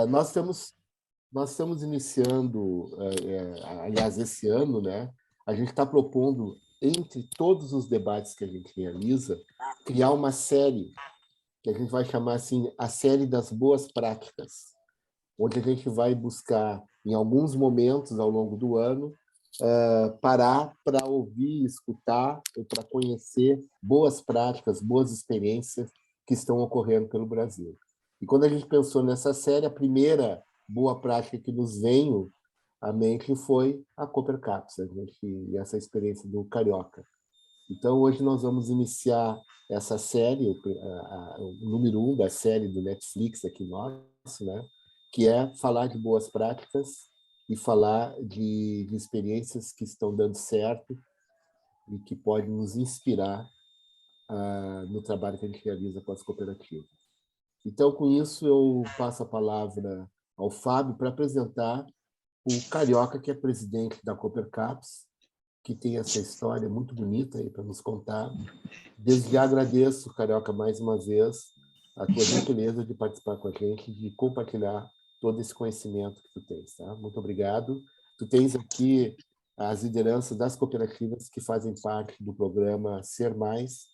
Nós estamos iniciando, aliás, esse ano, né? A gente está propondo, entre todos os debates que a gente realiza, criar uma série que a gente vai chamar assim a série das boas práticas, onde a gente vai buscar, em alguns momentos ao longo do ano, parar para ouvir, escutar ou para conhecer boas práticas, boas experiências que estão ocorrendo pelo Brasil. E quando a gente pensou nessa série, a primeira boa prática que nos veio à mente foi a Cooper Caps, e essa experiência do Carioca. Então, hoje nós vamos iniciar essa série, o número 1 da série do Netflix aqui nosso, né? Que é falar de boas práticas e falar de experiências que estão dando certo e que podem nos inspirar no trabalho que a gente realiza com as cooperativas. Então, com isso, eu passo a palavra ao Fábio para apresentar o Carioca, que é presidente da Cooper Caps, que tem essa história muito bonita aí para nos contar. Desde já agradeço, Carioca, mais uma vez, a tua gentileza de participar com a gente, de compartilhar todo esse conhecimento que tu tens. Tá? Muito obrigado. Tu tens aqui as lideranças das cooperativas que fazem parte do programa Ser Mais,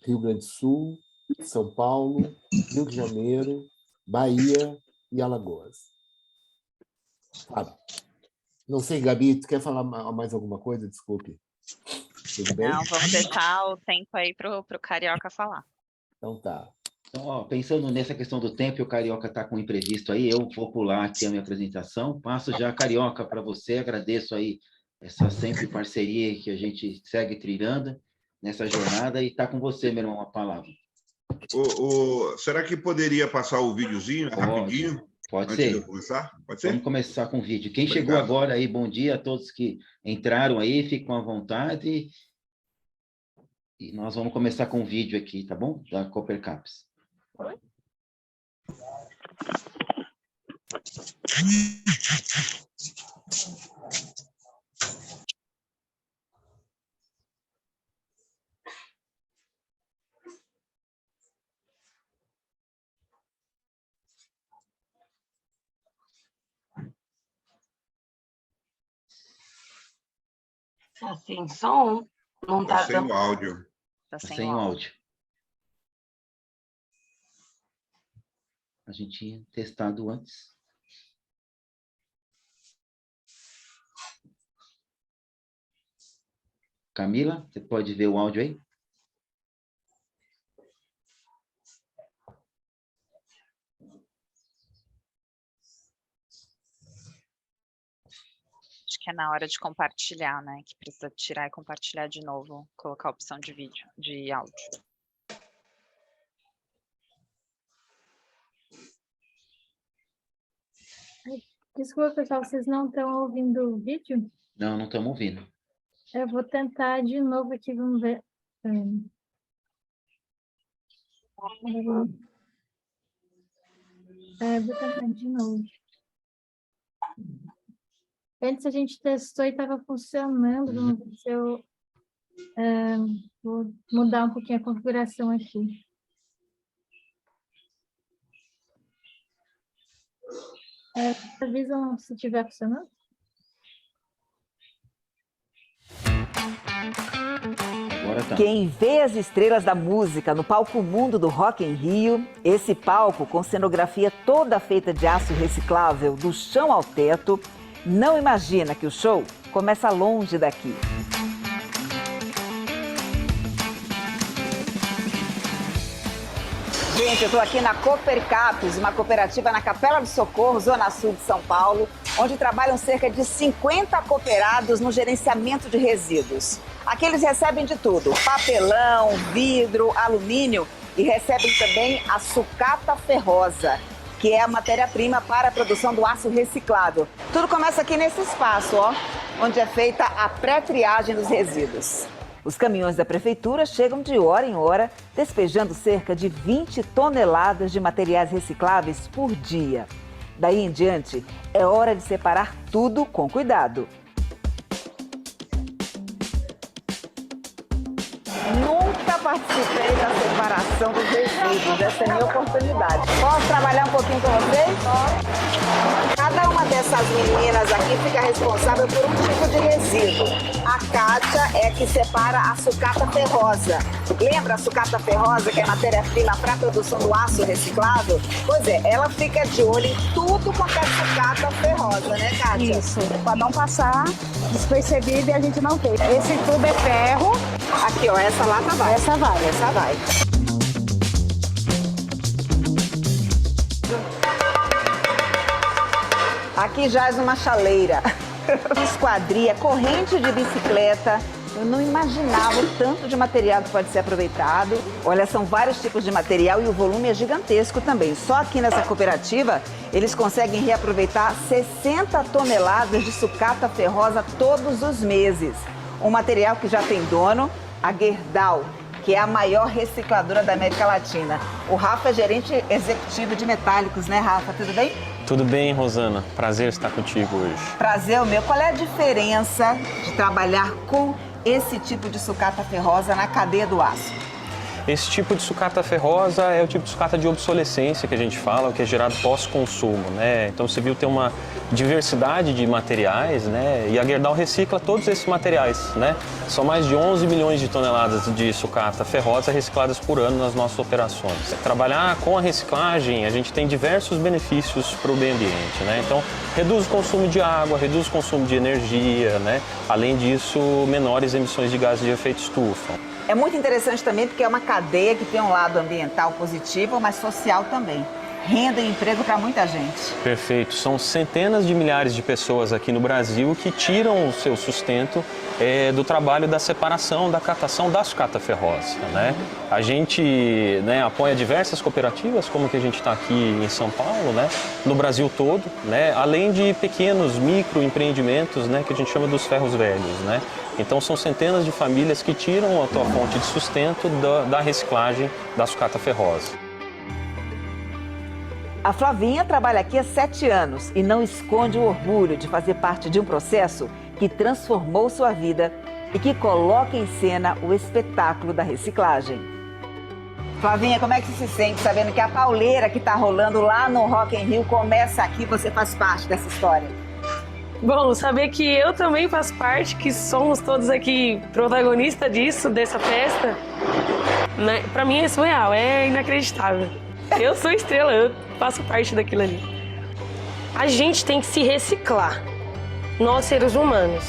Rio Grande do Sul, São Paulo, Rio de Janeiro, Bahia e Alagoas. Fábio. Não sei, Gabi, tu quer falar mais alguma coisa? Desculpe. Tudo bem? Não, vamos deixar o tempo aí para o Carioca falar. Então tá. Então, pensando nessa questão do tempo, o Carioca está com um imprevisto aí, eu vou pular aqui a minha apresentação, passo já, Carioca, para você, agradeço aí essa sempre parceria que a gente segue trilhando nessa jornada, e está com você, meu irmão, a palavra. Será que poderia passar o videozinho rapidinho? Pode antes ser. De eu começar? Pode ser? Vamos começar com o vídeo. Quem Obrigado. chegou agora aí, bom dia a todos que entraram aí, fiquem à vontade. E nós vamos começar com o vídeo aqui, tá bom? Da Cooper Caps. Tá sem som? Não tá sem o áudio. Tá sem o áudio. A gente tinha testado antes. Camila, você pode ver o áudio aí? Acho que é na hora de compartilhar, né? Que precisa tirar e compartilhar de novo, colocar a opção de vídeo, de áudio. Desculpa, pessoal, vocês não estão ouvindo o vídeo? Não estamos ouvindo. Eu vou tentar de novo aqui, vamos ver. Vou tentar de novo. Antes a gente testou e estava funcionando, vamos ver se eu vou mudar um pouquinho a configuração aqui. Avisam se estiver funcionando. Quem vê as estrelas da música no palco mundo do Rock em Rio, esse palco com cenografia toda feita de aço reciclável do chão ao teto, não imagina que o show começa longe daqui. Gente, eu estou aqui na Cooper Caps, uma cooperativa na Capela do Socorro, Zona Sul de São Paulo, onde trabalham cerca de 50 cooperados no gerenciamento de resíduos. Aqui eles recebem de tudo, papelão, vidro, alumínio, e recebem também a sucata ferrosa, que é a matéria-prima para a produção do aço reciclado. Tudo começa aqui nesse espaço, ó, onde é feita a pré-triagem dos resíduos. Os caminhões da prefeitura chegam de hora em hora, despejando cerca de 20 toneladas de materiais recicláveis por dia. Daí em diante, é hora de separar tudo com cuidado. Nunca participei da separação dos resíduos. essa é a minha oportunidade. Posso trabalhar um pouquinho com vocês? Cada uma dessas meninas aqui fica responsável por um tipo de resíduo. A Kátia é que separa a sucata ferrosa. Lembra a sucata ferrosa, que é matéria-prima para a produção do aço reciclável? Pois é, ela fica de olho em tudo quanto é sucata ferrosa, né, Kátia? Isso, para não passar despercebido e a gente não ver. Esse tubo é ferro. Aqui, ó, essa lata vai. Essa vai. Essa vai. Aqui jaz uma chaleira, esquadria, corrente de bicicleta. Eu não imaginava o tanto de material que pode ser aproveitado. Olha, são vários tipos de material e o volume é gigantesco também. Só aqui nessa cooperativa, eles conseguem reaproveitar 60 toneladas de sucata ferrosa todos os meses. Um material que já tem dono, a Gerdau, que é a maior recicladora da América Latina. O Rafa é gerente executivo de metálicos, né, Rafa? Tudo bem? Tudo bem, Rosana. Prazer estar contigo hoje. Prazer o meu. Qual é a diferença de trabalhar com esse tipo de sucata ferrosa na cadeia do aço? Esse tipo de sucata ferrosa é o tipo de sucata de obsolescência que a gente fala, o que é gerado pós-consumo, né? Então você viu ter uma diversidade de materiais, né? E a Gerdau recicla todos esses materiais, né? São mais de 11 milhões de toneladas de sucata ferrosa recicladas por ano nas nossas operações. Trabalhar com a reciclagem, a gente tem diversos benefícios para o meio ambiente, né? Então, reduz o consumo de água, reduz o consumo de energia, né? Além disso, menores emissões de gases de efeito estufa. É muito interessante também porque é uma cadeia que tem um lado ambiental positivo, mas social também. Renda e emprego para muita gente. Perfeito. São centenas de milhares de pessoas aqui no Brasil que tiram o seu sustento do trabalho da separação, da catação da sucata ferrosa, né? A gente, né, apoia diversas cooperativas, como que a gente está aqui em São Paulo, né, no Brasil todo, né, além de pequenos microempreendimentos, né, que a gente chama dos ferros velhos, né? Então são centenas de famílias que tiram a tua fonte de sustento da reciclagem da sucata ferrosa. A Flavinha trabalha aqui há 7 anos e não esconde o orgulho de fazer parte de um processo que transformou sua vida e que coloca em cena o espetáculo da reciclagem. Flavinha, como é que você se sente sabendo que a pauleira que está rolando lá no Rock in Rio começa aqui e você faz parte dessa história? Bom, saber que eu também faço parte, que somos todos aqui protagonistas disso, dessa festa, né? Para mim é surreal, é inacreditável. Eu sou estrela, eu faço parte daquilo ali. A gente tem que se reciclar, nós seres humanos.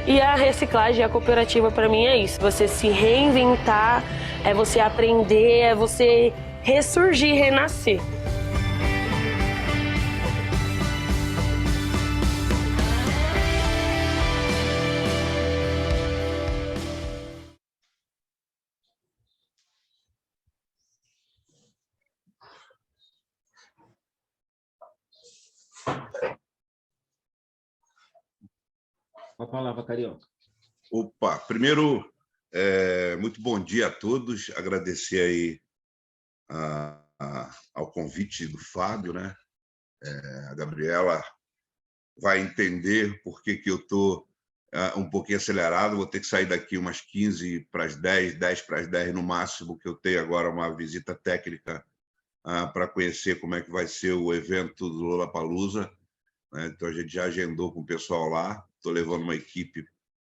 E a reciclagem, a cooperativa para mim é isso, você se reinventar, é você aprender, é você ressurgir, renascer. Com a palavra, Carioca. Opa, primeiro, muito bom dia a todos. Agradecer aí ao convite do Fábio, né? A Gabriela vai entender por que eu estou um pouquinho acelerado. Vou ter que sair daqui umas 15 para as 10, 10 para as 10 no máximo, que eu tenho agora uma visita técnica para conhecer como é que vai ser o evento do Lollapalooza. Então, a gente já agendou com o pessoal lá. Estou levando uma equipe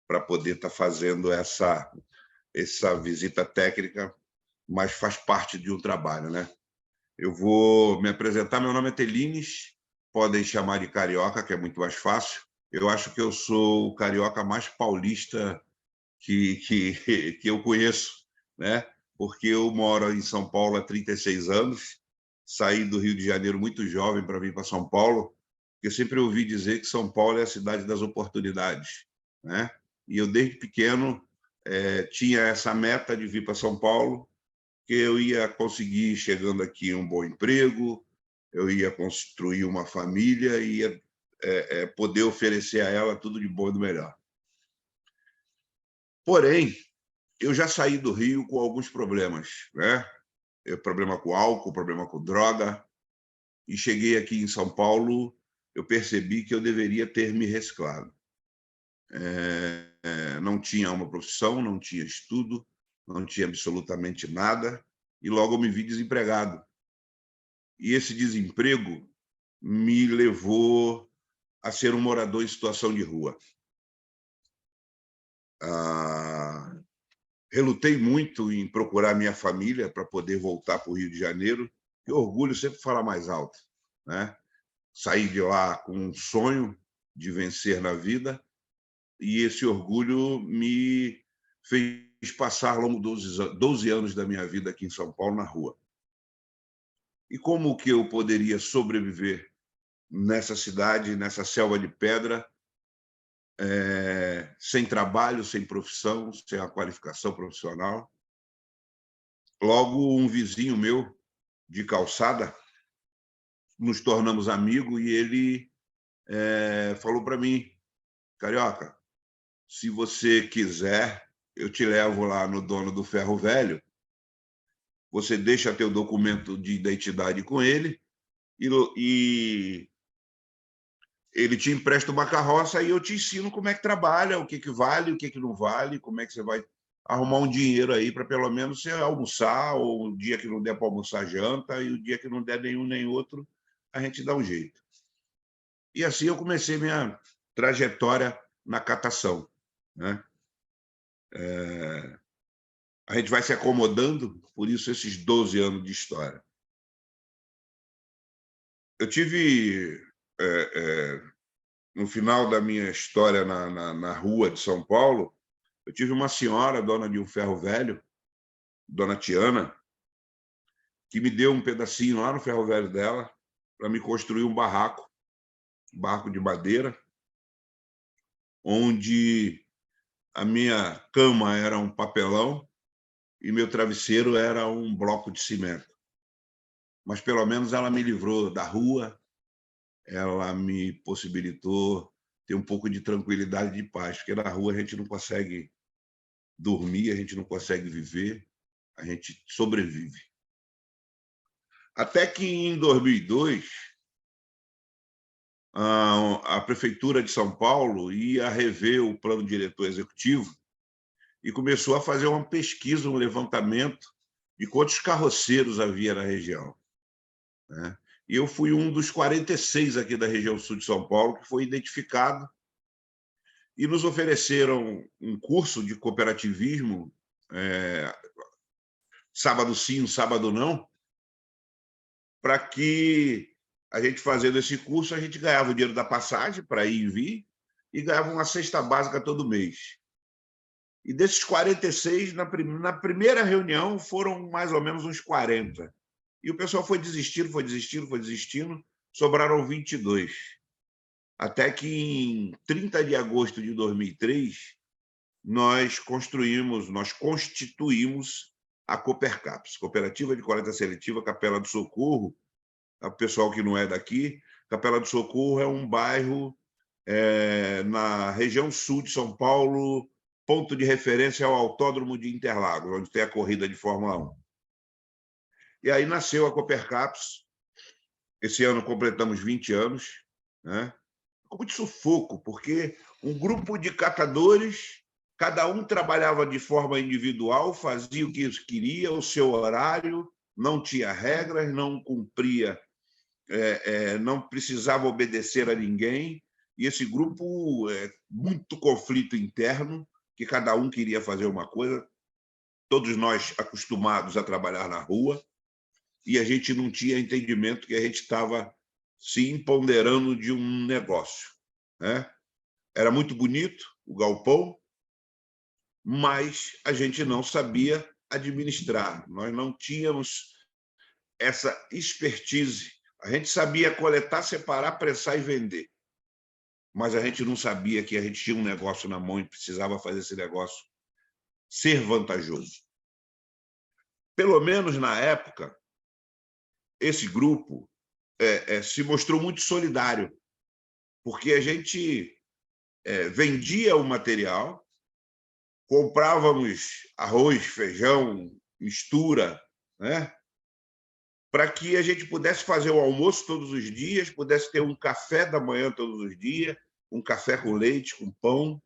para poder estar fazendo essa visita técnica, mas faz parte de um trabalho, né? Eu vou me apresentar. Meu nome é Telines, podem chamar de Carioca, que é muito mais fácil. Eu acho que eu sou o carioca mais paulista que eu conheço, né? Porque eu moro em São Paulo há 36 anos, saí do Rio de Janeiro muito jovem para vir para São Paulo, porque eu sempre ouvi dizer que São Paulo é a cidade das oportunidades, né? E eu, desde pequeno, tinha essa meta de vir para São Paulo, que eu ia conseguir, chegando aqui, um bom emprego, eu ia construir uma família e ia poder oferecer a ela tudo de bom e do melhor. Porém, eu já saí do Rio com alguns problemas, né? Problema com álcool, problema com droga, e cheguei aqui em São Paulo, eu percebi que eu deveria ter me reciclado. Não tinha uma profissão, não tinha estudo, não tinha absolutamente nada, e logo eu me vi desempregado. E esse desemprego me levou a ser um morador em situação de rua. Relutei muito em procurar minha família para poder voltar para o Rio de Janeiro, e orgulho sempre fala mais alto, né? Saí de lá com um sonho de vencer na vida, e esse orgulho me fez passar ao longo de 12 anos da minha vida aqui em São Paulo, na rua. E como que eu poderia sobreviver nessa cidade, nessa selva de pedra, sem trabalho, sem profissão, sem a qualificação profissional? Logo, um vizinho meu de calçada, nos tornamos amigos, e ele falou para mim: Carioca, se você quiser, eu te levo lá no dono do Ferro Velho, você deixa teu documento de identidade com ele e ele te empresta uma carroça e eu te ensino como é que trabalha, o que vale, o que não vale, como é que você vai arrumar um dinheiro aí para pelo menos você almoçar, ou o dia que não der para almoçar, janta, e o dia que não der nenhum nem outro, a gente dá um jeito. E assim eu comecei minha trajetória na catação, né? A gente vai se acomodando, por isso esses 12 anos de história. Eu tive, no final da minha história na rua de São Paulo, eu tive uma senhora, dona de um ferro velho, dona Tiana, que me deu um pedacinho lá no ferro velho dela para me construir um barraco de madeira, onde a minha cama era um papelão e meu travesseiro era um bloco de cimento. Mas, pelo menos, ela me livrou da rua, ela me possibilitou ter um pouco de tranquilidade e de paz, porque na rua a gente não consegue dormir, a gente não consegue viver, a gente sobrevive. Até que, em 2002, a Prefeitura de São Paulo ia rever o plano diretor executivo e começou a fazer uma pesquisa, um levantamento de quantos carroceiros havia na região, né? E eu fui um dos 46 aqui da região sul de São Paulo que foi identificado, e nos ofereceram um curso de cooperativismo, sábado sim, sábado não, para que a gente, fazendo esse curso, a gente ganhava o dinheiro da passagem para ir e vir e ganhava uma cesta básica todo mês. E desses 46, na primeira reunião, foram mais ou menos uns 40. E o pessoal foi desistindo, sobraram 22. Até que, em 30 de agosto de 2003, nós constituímos a Coopercaps, Cooperativa de Coleta Seletiva Capela do Socorro. O pessoal que não é daqui, Capela do Socorro é um bairro na região sul de São Paulo, ponto de referência ao Autódromo de Interlagos, onde tem a corrida de Fórmula 1. E aí nasceu a Coopercaps. Esse ano completamos 20 anos, né? Com muito sufoco, porque um grupo de catadores, cada um trabalhava de forma individual, fazia o que queria, o seu horário, não tinha regras, não cumpria, não precisava obedecer a ninguém. E esse grupo, muito conflito interno, que cada um queria fazer uma coisa, todos nós acostumados a trabalhar na rua, e a gente não tinha entendimento que a gente estava se empoderando de um negócio, né? Era muito bonito o galpão, mas a gente não sabia administrar, nós não tínhamos essa expertise. A gente sabia coletar, separar, pressar e vender, mas a gente não sabia que a gente tinha um negócio na mão e precisava fazer esse negócio ser vantajoso. Pelo menos na época, esse grupo se mostrou muito solidário, porque a gente vendia o material, comprávamos arroz, feijão, mistura, né? Para que a gente pudesse fazer o almoço todos os dias, pudesse ter um café da manhã todos os dias, um café com leite, com pão,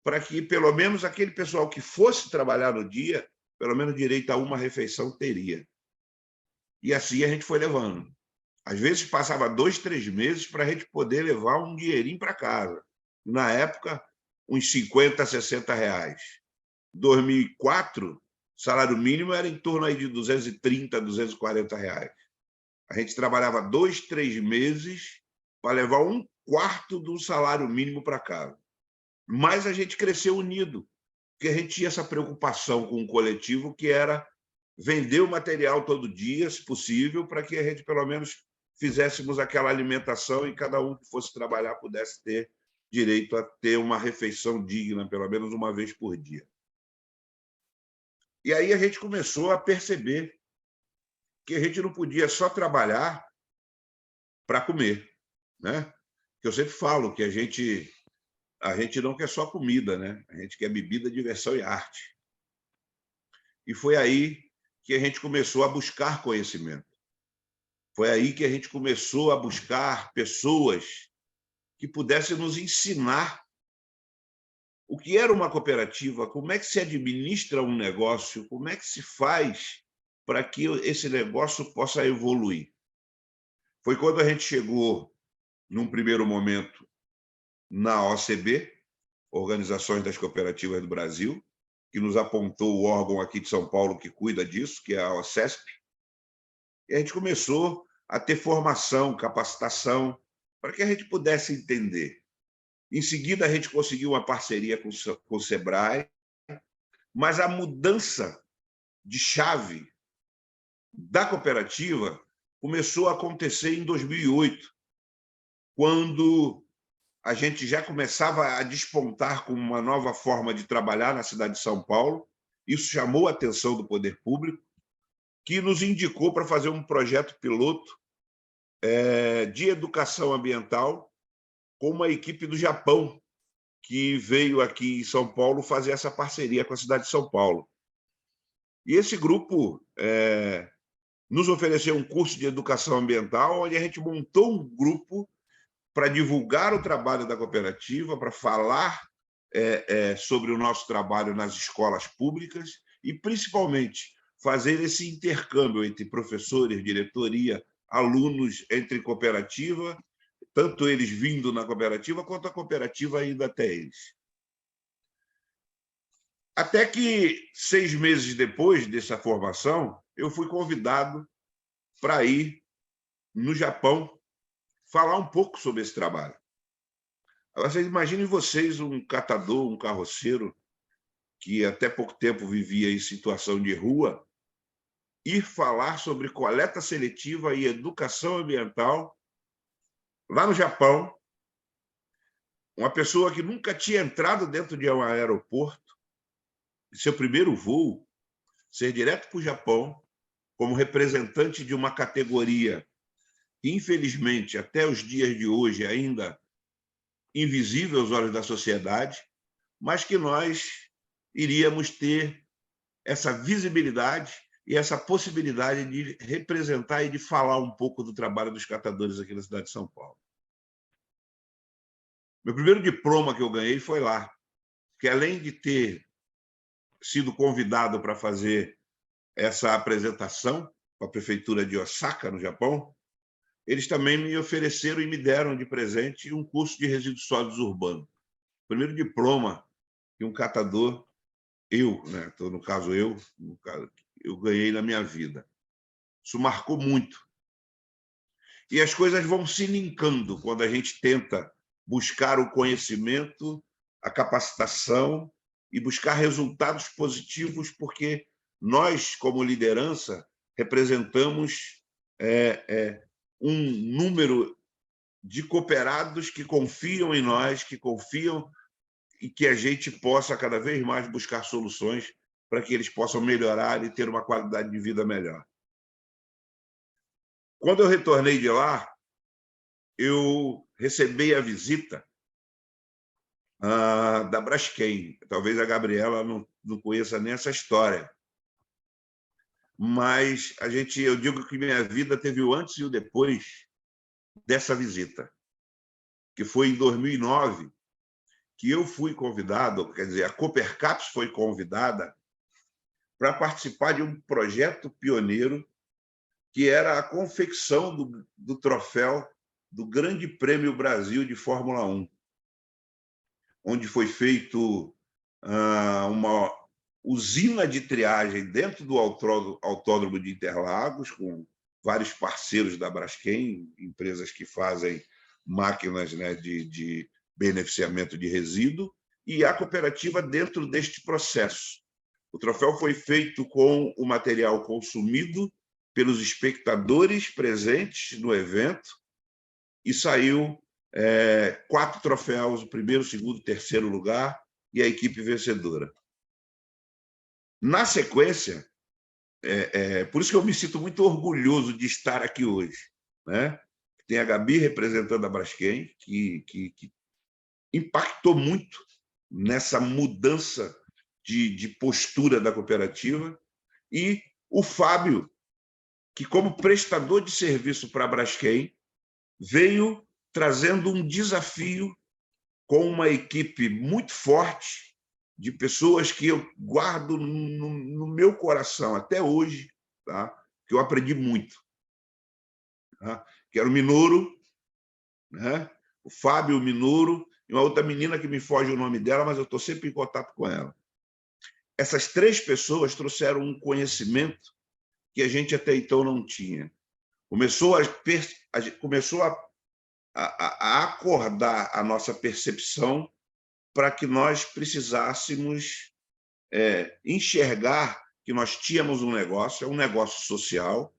para que, pelo menos, aquele pessoal que fosse trabalhar no dia, pelo menos direito a uma refeição teria. E assim a gente foi levando. Às vezes passava 2, 3 meses para a gente poder levar um dinheirinho para casa. Na época, uns 50, 60 reais. Em 2004, o salário mínimo era em torno aí de 230, 240 reais. A gente trabalhava 2, 3 meses para levar 1/4 do salário mínimo para casa. Mas a gente cresceu unido, porque a gente tinha essa preocupação com o coletivo, que era vender o material todo dia, se possível, para que a gente, pelo menos, fizéssemos aquela alimentação e cada um que fosse trabalhar pudesse ter direito a ter uma refeição digna, pelo menos uma vez por dia. E aí a gente começou a perceber que a gente não podia só trabalhar para comer, né? Eu sempre falo que a gente não quer só comida, né? A gente quer bebida, diversão e arte. E foi aí que a gente começou a buscar conhecimento. Foi aí que a gente começou a buscar pessoas que pudessem nos ensinar o que era uma cooperativa, como é que se administra um negócio, como é que se faz para que esse negócio possa evoluir. Foi quando a gente chegou, num primeiro momento, na OCB, Organizações das Cooperativas do Brasil, que nos apontou o órgão aqui de São Paulo que cuida disso, que é a OCESP, e a gente começou a ter formação, capacitação, para que a gente pudesse entender. Em seguida, a gente conseguiu uma parceria com o SEBRAE, mas a mudança de chave da cooperativa começou a acontecer em 2008, quando a gente já começava a despontar com uma nova forma de trabalhar na cidade de São Paulo. Isso chamou a atenção do poder público, que nos indicou para fazer um projeto piloto de educação ambiental com uma equipe do Japão, que veio aqui em São Paulo fazer essa parceria com a cidade de São Paulo. E esse grupo nos ofereceu um curso de educação ambiental, onde a gente montou um grupo para divulgar o trabalho da cooperativa, para falar sobre o nosso trabalho nas escolas públicas e, principalmente, fazer esse intercâmbio entre professores, diretoria, alunos, entre cooperativa, tanto eles vindo na cooperativa, quanto a cooperativa indo até eles. Até que, 6 meses depois dessa formação, eu fui convidado para ir no Japão falar um pouco sobre esse trabalho. Vocês imaginem vocês um catador, um carroceiro, que até pouco tempo vivia em situação de rua, ir falar sobre coleta seletiva e educação ambiental lá no Japão, uma pessoa que nunca tinha entrado dentro de um aeroporto, seu primeiro voo, ser direto para o Japão, como representante de uma categoria que, infelizmente, até os dias de hoje ainda invisível aos olhos da sociedade, mas que nós iríamos ter essa visibilidade e essa possibilidade de representar e de falar um pouco do trabalho dos catadores aqui na cidade de São Paulo. Meu primeiro diploma que eu ganhei foi lá, que além de ter sido convidado para fazer essa apresentação com a prefeitura de Osaka, no Japão, eles também me ofereceram e me deram de presente um curso de resíduos sólidos urbanos. O primeiro diploma que um catador, né, no caso eu ganhei na minha vida. Isso marcou muito. E as coisas vão se linkando quando a gente tenta buscar o conhecimento, a capacitação e buscar resultados positivos, porque nós, como liderança, representamos um número de cooperados que confiam em nós, que confiam e que a gente possa cada vez mais buscar soluções para que eles possam melhorar e ter uma qualidade de vida melhor. Quando eu retornei de lá, eu recebi a visita da Braskem. Talvez a Gabriela não conheça nem essa história. Mas eu digo que minha vida teve o antes e o depois dessa visita, que foi em 2009, que eu fui convidado, quer dizer, a Coopercaps foi convidada para participar de um projeto pioneiro que era a confecção do troféu do Grande Prêmio Brasil de Fórmula 1, onde foi feito uma usina de triagem dentro do Autódromo de Interlagos, com vários parceiros da Braskem, empresas que fazem máquinas, né, de beneficiamento de resíduo, e a cooperativa dentro deste processo. O troféu foi feito com o material consumido pelos espectadores presentes no evento e saiu 4 troféus, o primeiro, segundo, terceiro lugar e a equipe vencedora. Na sequência, por isso que eu me sinto muito orgulhoso de estar aqui hoje, né? Tem a Gabi representando a Braskem, que impactou muito nessa mudança de postura da cooperativa, e o Fábio, que, como prestador de serviço para a Braskem, veio trazendo um desafio com uma equipe muito forte de pessoas que eu guardo no meu coração até hoje, tá? Que eu aprendi muito. Tá? Que era o Minoro, né? O Fábio Minoro, e uma outra menina que me foge o nome dela, mas eu estou sempre em contato com ela. Essas 3 pessoas trouxeram um conhecimento que a gente até então não tinha. Começou a acordar a nossa percepção para que nós precisássemos enxergar que nós tínhamos um negócio, é um negócio social,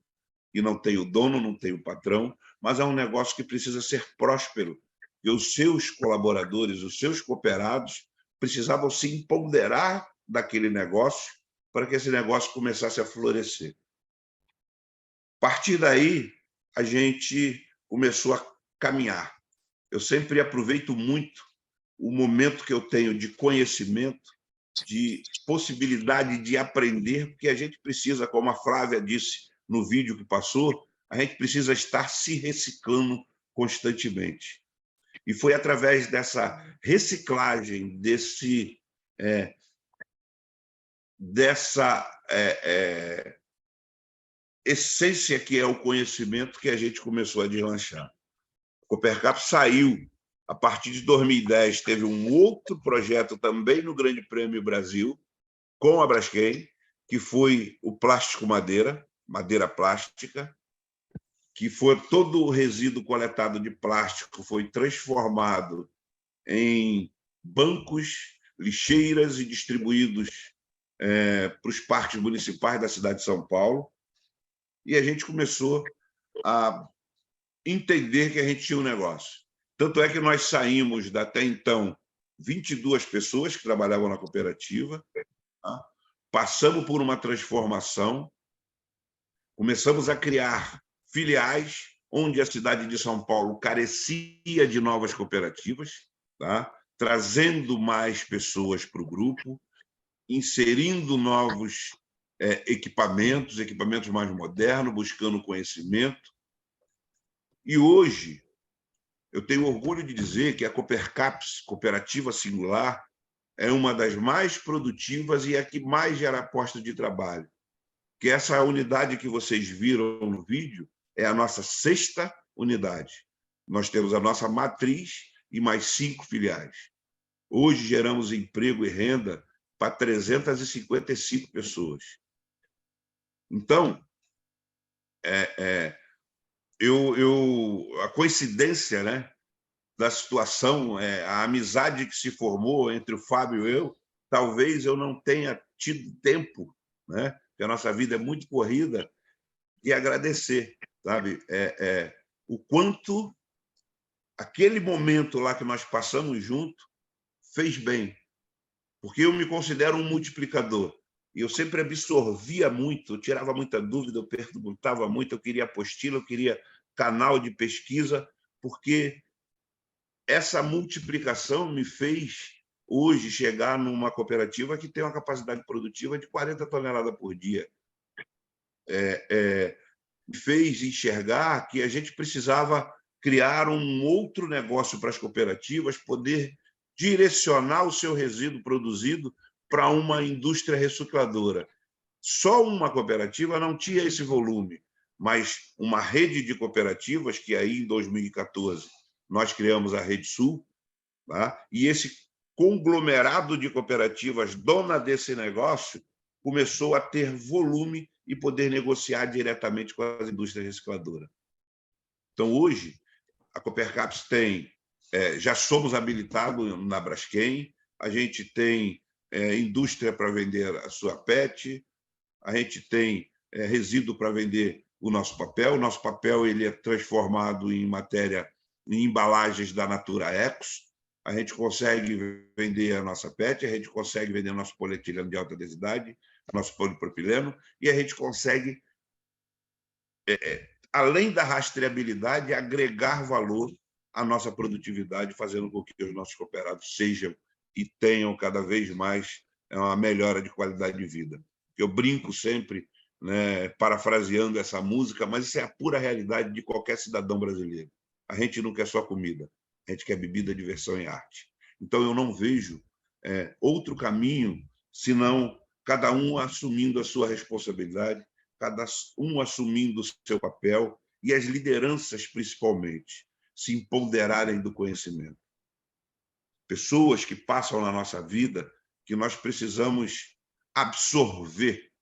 que não tem o dono, não tem o patrão, mas é um negócio que precisa ser próspero, e os seus colaboradores, os seus cooperados, precisavam se empoderar daquele negócio para que esse negócio começasse a florescer. A partir daí, a gente começou a caminhar. Eu sempre aproveito muito o momento que eu tenho de conhecimento, de possibilidade de aprender, porque a gente precisa, como a Flávia disse no vídeo que passou, a gente precisa estar se reciclando constantemente. E foi através dessa reciclagem, dessa essência que é o conhecimento, que a gente começou a deslanchar. A Coopercap saiu, a partir de 2010, teve um outro projeto também no Grande Prêmio Brasil, com a Braskem, que foi o plástico madeira plástica, que foi todo o resíduo coletado de plástico foi transformado em bancos, lixeiras e distribuídos para os parques municipais da cidade de São Paulo. E a gente começou a entender que a gente tinha um negócio. Tanto é que nós saímos, até então, 22 pessoas que trabalhavam na cooperativa, tá? Passamos por uma transformação, começamos a criar filiais, onde a cidade de São Paulo carecia de novas cooperativas, tá? Trazendo mais pessoas para o grupo, inserindo novos equipamentos mais modernos, buscando conhecimento. E hoje, eu tenho orgulho de dizer que a Coopercaps, Cooperativa Singular, é uma das mais produtivas e a que mais gera postos de trabalho. Que essa unidade que vocês viram no vídeo é a nossa 6ª unidade. Nós temos a nossa matriz e mais 5 filiais. Hoje geramos emprego e renda para 355 pessoas. Então, a coincidência, né, da situação, a amizade que se formou entre o Fábio e eu, talvez eu não tenha tido tempo, né, porque a nossa vida é muito corrida, e agradecer, sabe, o quanto aquele momento lá que nós passamos junto fez bem, porque eu me considero um multiplicador. E eu sempre absorvia muito, eu tirava muita dúvida, eu perguntava muito, eu queria apostila, eu queria canal de pesquisa, porque essa multiplicação me fez, hoje, chegar numa cooperativa que tem uma capacidade produtiva de 40 toneladas por dia. Me fez enxergar que a gente precisava criar um outro negócio para as cooperativas, poder direcionar o seu resíduo produzido para uma indústria recicladora. Só uma cooperativa não tinha esse volume, mas uma rede de cooperativas, que aí em 2014 nós criamos a Rede Sul, tá? E esse conglomerado de cooperativas dona desse negócio começou a ter volume e poder negociar diretamente com as indústrias recicladoras. Então, hoje, a Coopercaps tem, já somos habilitados na Braskem, a gente tem indústria para vender a sua PET, a gente tem resíduo para vender o nosso papel ele é transformado em matéria, em embalagens da Natura Ecos, a gente consegue vender a nossa PET, a gente consegue vender o nosso polietileno de alta densidade, nosso polipropileno, e a gente consegue, além da rastreabilidade, agregar valor à nossa produtividade, fazendo com que os nossos cooperados sejam e tenham cada vez mais uma melhora de qualidade de vida. Eu brinco sempre, né, parafraseando essa música, mas isso é a pura realidade de qualquer cidadão brasileiro. A gente não quer só comida, a gente quer bebida, diversão e arte. Então, eu não vejo outro caminho senão cada um assumindo a sua responsabilidade, cada um assumindo o seu papel e as lideranças, principalmente, se empoderarem do conhecimento. Pessoas que passam na nossa vida, que nós precisamos absorver,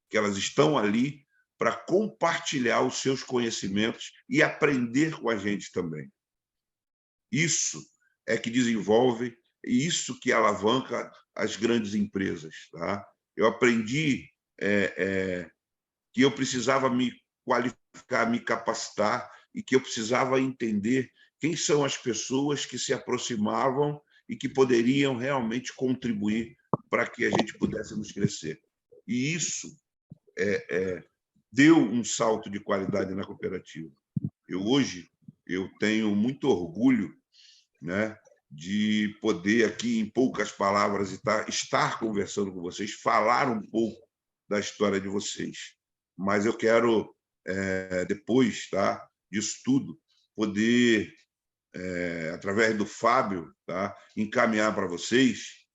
que elas estão ali para compartilhar os seus conhecimentos e aprender com a gente também. Isso é que desenvolve, e isso que alavanca as grandes empresas. Tá? Eu aprendi que eu precisava me qualificar, me capacitar, e que eu precisava entender quem são as pessoas que se aproximavam e que poderiam realmente contribuir para que a gente pudéssemos crescer. E isso deu um salto de qualidade na cooperativa. Hoje eu tenho muito orgulho, né, de poder aqui, em poucas palavras, estar conversando com vocês, falar um pouco da história de vocês. Mas eu quero, depois, tá, disso tudo, poder, através do Fábio, tá, encaminhar para vocês.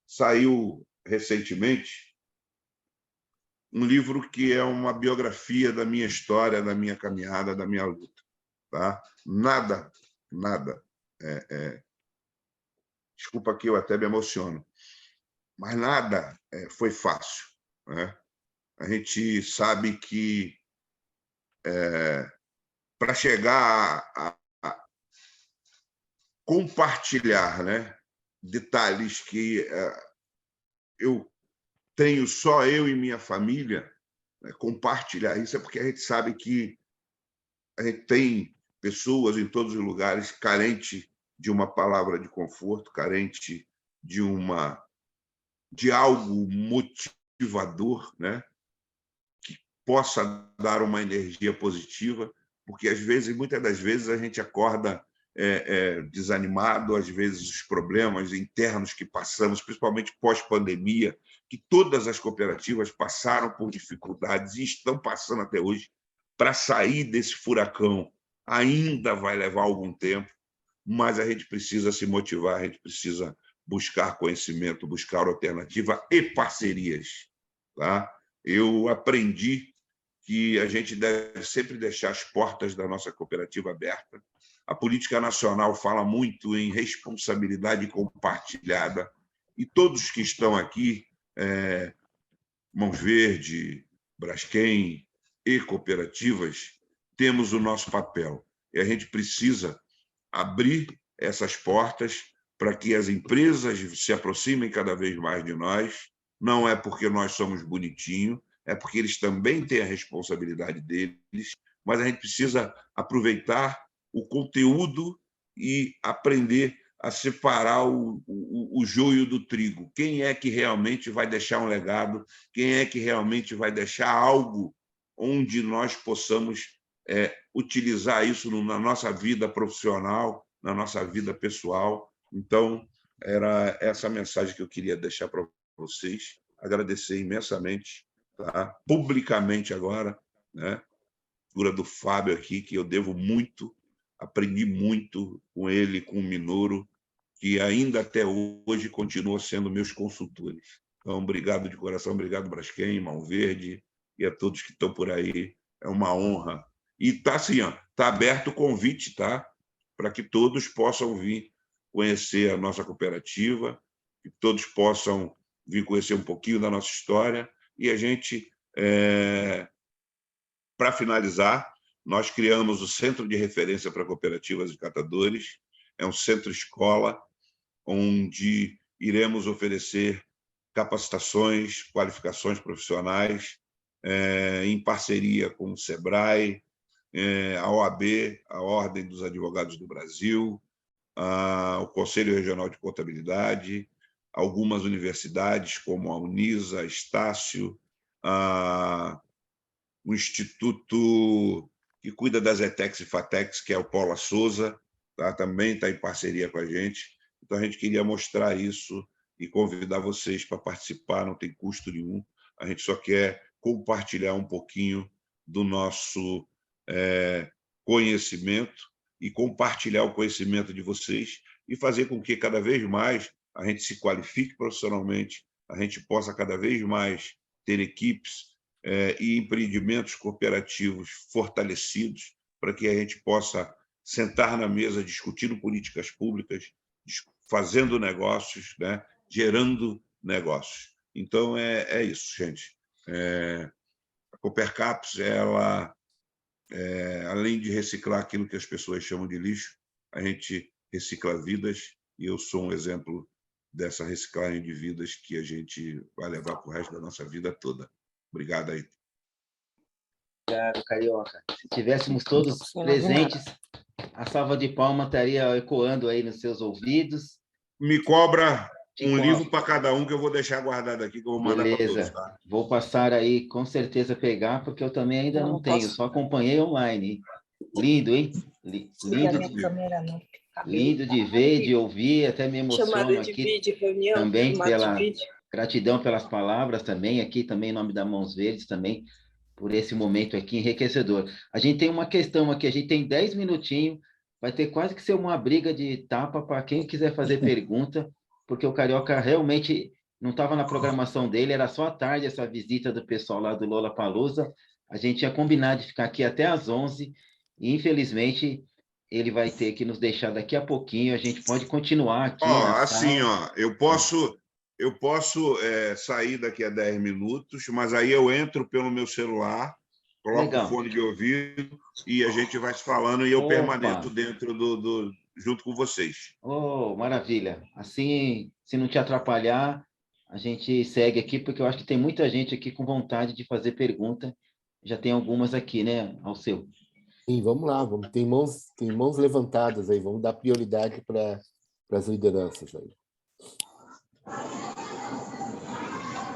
Saiu recentemente um livro que é uma biografia da minha história, da minha caminhada, da minha luta. Tá? Nada, desculpa que eu até me emociono, mas nada foi fácil. Né? A gente sabe que para chegar a compartilhar, né, detalhes que eu tenho só eu e minha família, né, compartilhar isso, é porque a gente sabe que a gente tem pessoas em todos os lugares carentes de uma palavra de conforto, carente de algo motivador, né, que possa dar uma energia positiva, porque às vezes, muitas das vezes, a gente acorda desanimado, às vezes os problemas internos que passamos, principalmente pós-pandemia, que todas as cooperativas passaram por dificuldades e estão passando até hoje. Para sair desse furacão ainda vai levar algum tempo, mas a gente precisa se motivar, a gente precisa buscar conhecimento, buscar alternativa e parcerias. Tá? Eu aprendi que a gente deve sempre deixar as portas da nossa cooperativa abertas. A política nacional fala muito em responsabilidade compartilhada, e todos que estão aqui, Mãos Verde, Braskem e cooperativas, temos o nosso papel. E a gente precisa abrir essas portas para que as empresas se aproximem cada vez mais de nós. Não é porque nós somos bonitinhos, é porque eles também têm a responsabilidade deles, mas a gente precisa aproveitar o conteúdo e aprender a separar o joio do trigo. Quem é que realmente vai deixar um legado? Quem é que realmente vai deixar algo onde nós possamos utilizar isso na nossa vida profissional, na nossa vida pessoal? Então, era essa a mensagem que eu queria deixar para vocês. Agradecer imensamente, tá? Publicamente agora, né? A figura do Fábio aqui, que eu devo muito, aprendi muito com ele, com o Minoru, que ainda até hoje continuam sendo meus consultores. Então, obrigado de coração, obrigado Braskem, Mão Verde e a todos que estão por aí. É uma honra. E está assim, está aberto o convite, tá? Para que todos possam vir conhecer a nossa cooperativa, que todos possam vir conhecer um pouquinho da nossa história. E a gente, para finalizar, nós criamos o Centro de Referência para Cooperativas e Catadores. É um centro-escola onde iremos oferecer capacitações, qualificações profissionais, em parceria com o SEBRAE, a OAB, a Ordem dos Advogados do Brasil, o Conselho Regional de Contabilidade, algumas universidades, como a Unisa, a Estácio, o Instituto que cuida das ETEX e FATEX, que é o Paula Souza, tá? Também está em parceria com a gente. Então, a gente queria mostrar isso e convidar vocês para participar, não tem custo nenhum. A gente só quer compartilhar um pouquinho do nosso conhecimento e compartilhar o conhecimento de vocês e fazer com que cada vez mais a gente se qualifique profissionalmente, a gente possa cada vez mais ter equipes e empreendimentos cooperativos fortalecidos para que a gente possa sentar na mesa discutindo políticas públicas, fazendo negócios, né? Gerando negócios. Então, é isso, gente. A Coopercaps, ela, além de reciclar aquilo que as pessoas chamam de lixo, a gente recicla vidas, e eu sou um exemplo dessa reciclagem de vidas que a gente vai levar para o resto da nossa vida toda. Obrigado aí. Obrigado, Carioca. Se tivéssemos todos presentes, a salva de palmas estaria ecoando aí nos seus ouvidos. Me cobra livro para cada um que eu vou deixar guardado aqui, que eu vou mandar para todos. Tá? Vou passar aí, com certeza, pegar, porque eu também ainda não tenho, só acompanhei online. Hein? Lindo, hein? Lindo de ver, de ouvir, até me emociono aqui. Vídeo, reunião, também pela vídeo. gratidão pelas palavras também, aqui também em nome da Mãos Verdes também, por esse momento aqui enriquecedor. A gente tem uma questão aqui, a gente tem 10 minutinhos, vai ter quase que ser uma briga de tapa para quem quiser fazer pergunta, porque o Carioca realmente não estava na programação dele, era só à tarde essa visita do pessoal lá do Lollapalooza. A gente ia combinar de ficar aqui até às 11, e infelizmente ele vai ter que nos deixar daqui a pouquinho, a gente pode continuar aqui. Assim, eu posso sair daqui a 10 minutos, mas aí eu entro pelo meu celular, coloco o fone de ouvido e a gente vai se falando e eu permaneço dentro junto com vocês. Maravilha. Assim, se não te atrapalhar, a gente segue aqui, porque eu acho que tem muita gente aqui com vontade de fazer pergunta. Já tem algumas aqui, né, Alceu? Sim, vamos lá. Tem mãos levantadas aí. Vamos dar prioridade para as lideranças aí.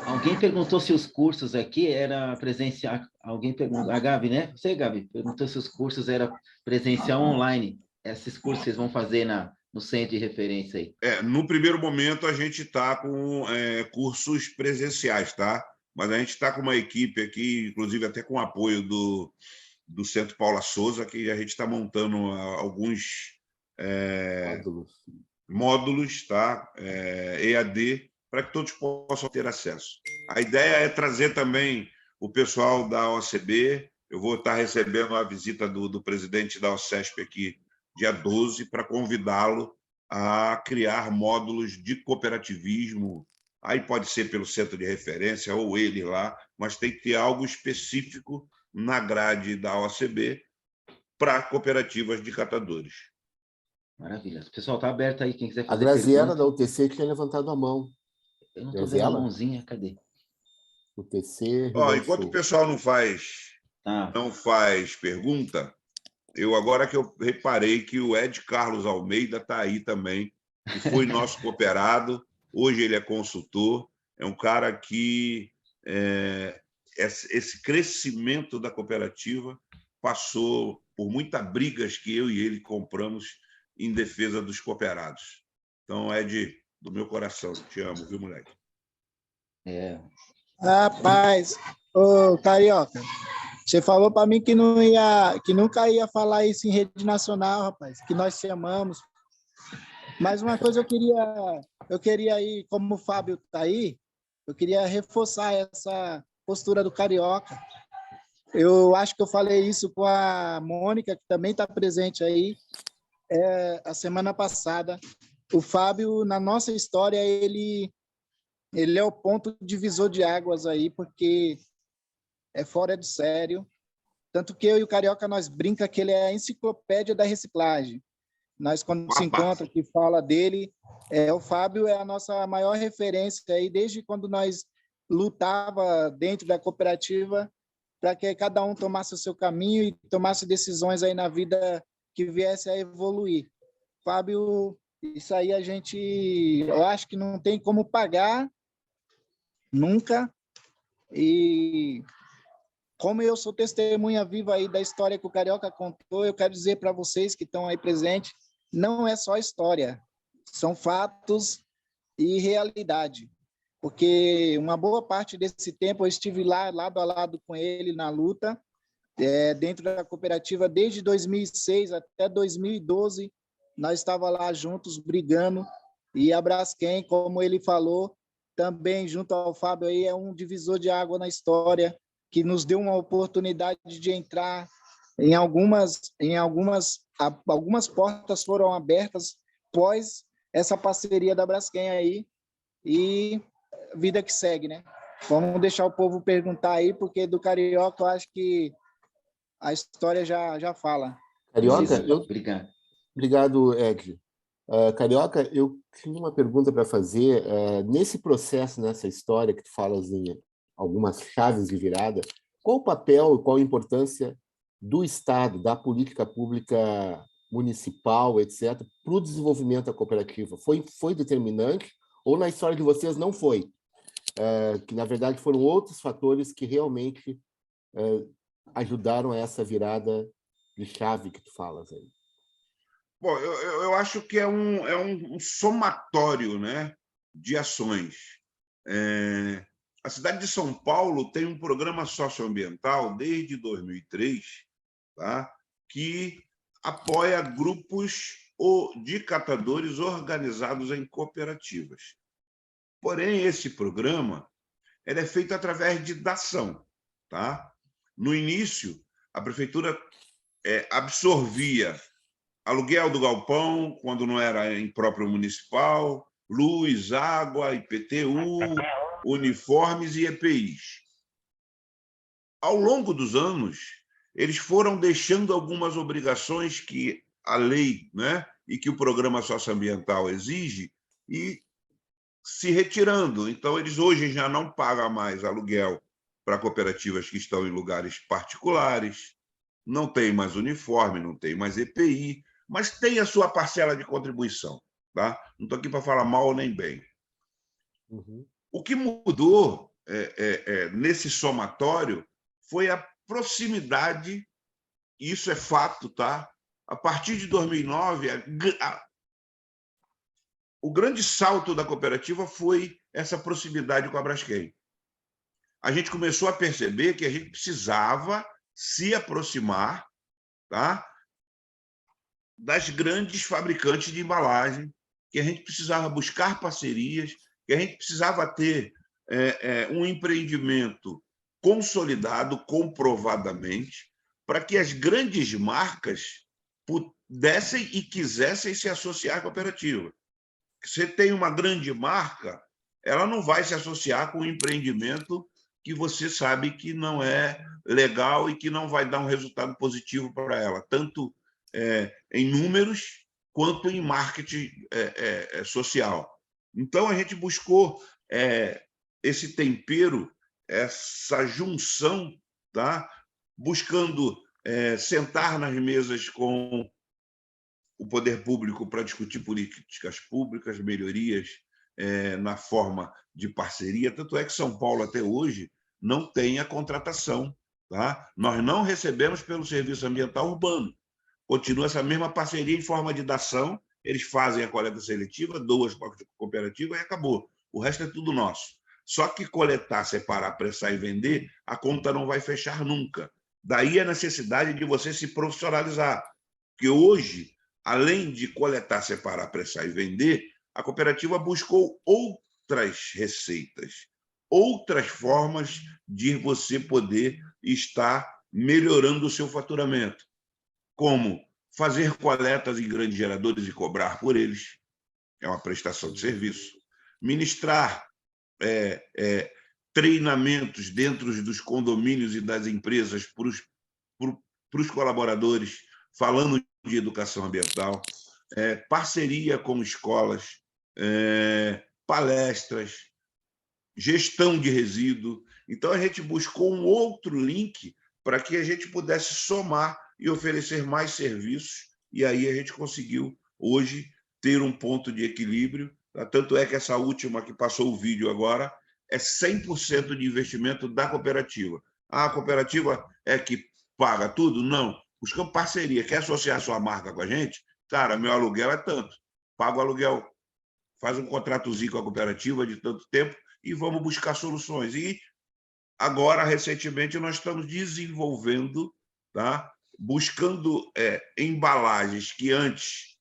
Alguém perguntou se os cursos aqui era presencial. Alguém perguntou. A Gabi, né? Você, Gabi, perguntou se os cursos era presencial ou online. Esses cursos vocês vão fazer no centro de referência aí? No primeiro momento, a gente está com cursos presenciais, tá? Mas a gente está com uma equipe aqui, inclusive até com o apoio do Centro Paula Souza, que a gente está montando alguns módulos, tá? EAD, para que todos possam ter acesso. A ideia é trazer também o pessoal da OCB. Eu vou estar recebendo a visita do presidente da OCESP aqui, dia 12, para convidá-lo a criar módulos de cooperativismo. Aí pode ser pelo centro de referência ou ele lá, mas tem que ter algo específico na grade da OCB para cooperativas de catadores. Maravilha. O pessoal está aberto aí, quem quiser fazer a Graziela da UTC tinha levantado a mão. Eu não estou vendo a mãozinha, cadê? UTC... enquanto o pessoal não faz pergunta, agora que eu reparei que o Ed Carlos Almeida está aí também, que foi nosso cooperado, hoje ele é consultor, é um cara que esse crescimento da cooperativa passou por muitas brigas que eu e ele compramos em defesa dos cooperados. Então, Ed, do meu coração, te amo, viu, moleque? Rapaz, Carioca, você falou para mim que nunca ia falar isso em rede nacional, rapaz, que nós te amamos. Mas uma coisa eu queria ir, como o Fábio está aí, eu queria reforçar essa postura do Carioca. Eu acho que eu falei isso com a Mônica, que também está presente aí, a semana passada. O Fábio, na nossa história, ele é o ponto divisor de águas aí, porque é fora de sério. Tanto que eu e o Carioca, nós brinca que ele é a enciclopédia da reciclagem. Nós, quando se encontra, que fala dele, o Fábio é a nossa maior referência aí, desde quando nós lutava dentro da cooperativa para que cada um tomasse o seu caminho e tomasse decisões aí na vida que viesse a evoluir. Fábio, isso aí eu acho que não tem como pagar nunca. E como eu sou testemunha viva aí da história que o Carioca contou, eu quero dizer para vocês que estão aí presentes, não é só história, são fatos e realidade. Porque uma boa parte desse tempo eu estive lá, lado a lado com ele, na luta, dentro da cooperativa, desde 2006 até 2012, nós estávamos lá juntos, brigando, e a Braskem, como ele falou, também junto ao Fábio, aí é um divisor de água na história, que nos deu uma oportunidade de entrar em algumas portas foram abertas pós essa parceria da Braskem aí, e vida que segue, né? Vamos deixar o povo perguntar aí, porque do Carioca eu acho que a história já fala. Carioca, Obrigado, Ed. Carioca, eu tinha uma pergunta para fazer. Nesse processo, nessa história que tu falas em algumas chaves de virada, qual o papel e qual a importância do Estado, da política pública municipal, etc., para o desenvolvimento da cooperativa? Foi determinante ou na história de vocês não foi? Que, na verdade, foram outros fatores que realmente ajudaram a essa virada de chave que tu falas aí? Bom, eu acho que é um somatório, né, de ações. A cidade de São Paulo tem um programa socioambiental desde 2003, tá, que apoia grupos de catadores organizados em cooperativas. Porém, esse programa ele é feito através de dação. Tá? No início, a prefeitura absorvia aluguel do galpão, quando não era em próprio municipal, luz, água, IPTU, uniformes e EPIs. Ao longo dos anos, eles foram deixando algumas obrigações que a lei, né, e que o programa socioambiental exige, e se retirando. Então, eles hoje já não pagam mais aluguel para cooperativas que estão em lugares particulares, não tem mais uniforme, não tem mais EPI, mas tem a sua parcela de contribuição. Tá? Não estou aqui para falar mal nem bem. Uhum. O que mudou nesse somatório foi a proximidade, e isso é fato, tá? A partir de 2009, o grande salto da cooperativa foi essa proximidade com a Braskem. A gente começou a perceber que a gente precisava se aproximar, tá, das grandes fabricantes de embalagem, que a gente precisava buscar parcerias, que a gente precisava ter um empreendimento consolidado, comprovadamente, para que as grandes marcas pudessem e quisessem se associar à cooperativa. Você tem uma grande marca, ela não vai se associar com um empreendimento que você sabe que não é legal e que não vai dar um resultado positivo para ela, tanto em números quanto em marketing social. Então, a gente buscou esse tempero, essa junção, tá? Buscando sentar nas mesas com o poder público para discutir políticas públicas, melhorias na forma de parceria. Tanto é que São Paulo, até hoje, não tem a contratação. Tá? Nós não recebemos pelo Serviço Ambiental Urbano. Continua essa mesma parceria em forma de dação, eles fazem a coleta seletiva, doam para a cooperativa e acabou. O resto é tudo nosso. Só que coletar, separar, pressar e vender, a conta não vai fechar nunca. Daí a necessidade de você se profissionalizar. Porque hoje, além de coletar, separar, pressar e vender, a cooperativa buscou outras receitas. outras formas de você poder estar melhorando o seu faturamento, como fazer coletas em grandes geradores e cobrar por eles, é uma prestação de serviço, ministrar treinamentos dentro dos condomínios e das empresas para os colaboradores, falando de educação ambiental, parceria com escolas, palestras, gestão de resíduo. Então, a gente buscou um outro link para que a gente pudesse somar e oferecer mais serviços, e aí a gente conseguiu, hoje, ter um ponto de equilíbrio. Tanto é que essa última que passou o vídeo agora é 100% de investimento da cooperativa. A cooperativa é que paga tudo? Não. Buscamos parceria. Quer associar sua marca com a gente? Cara, meu aluguel é tanto. Paga o aluguel. Faz um contratozinho com a cooperativa de tanto tempo e vamos buscar soluções. E agora, recentemente, nós estamos desenvolvendo, tá? Buscando embalagens que antes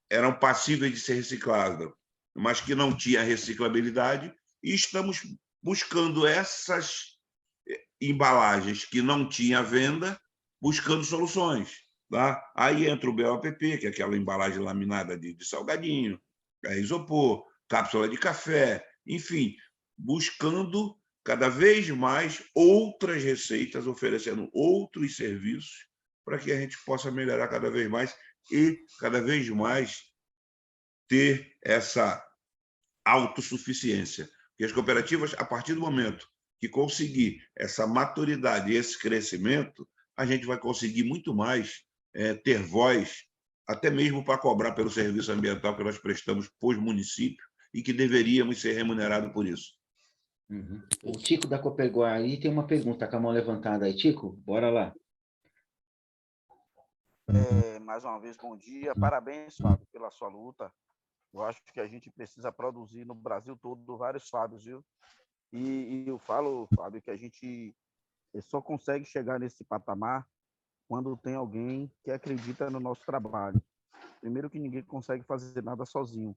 eram passíveis de ser recicladas, mas que não tinha reciclabilidade, e estamos buscando essas embalagens que não tinha venda, buscando soluções. Tá? Aí entra o BOPP, que é aquela embalagem laminada de salgadinho, isopor, cápsula de café, enfim, buscando cada vez mais outras receitas, oferecendo outros serviços para que a gente possa melhorar cada vez mais e cada vez mais ter essa autossuficiência. Porque as cooperativas, a partir do momento que conseguir essa maturidade e esse crescimento, a gente vai conseguir muito mais ter voz, até mesmo para cobrar pelo serviço ambiental que nós prestamos para os municípios e que deveríamos ser remunerados por isso. Uhum. O Tico da Coperguari tem uma pergunta com a mão levantada aí. Tico, bora lá. Mais uma vez, bom dia. Parabéns, Fábio, pela sua luta. Eu acho que a gente precisa produzir no Brasil todo vários Fábios, viu? E eu falo, Fábio, que a gente só consegue chegar nesse patamar quando tem alguém que acredita no nosso trabalho. Primeiro que ninguém consegue fazer nada sozinho.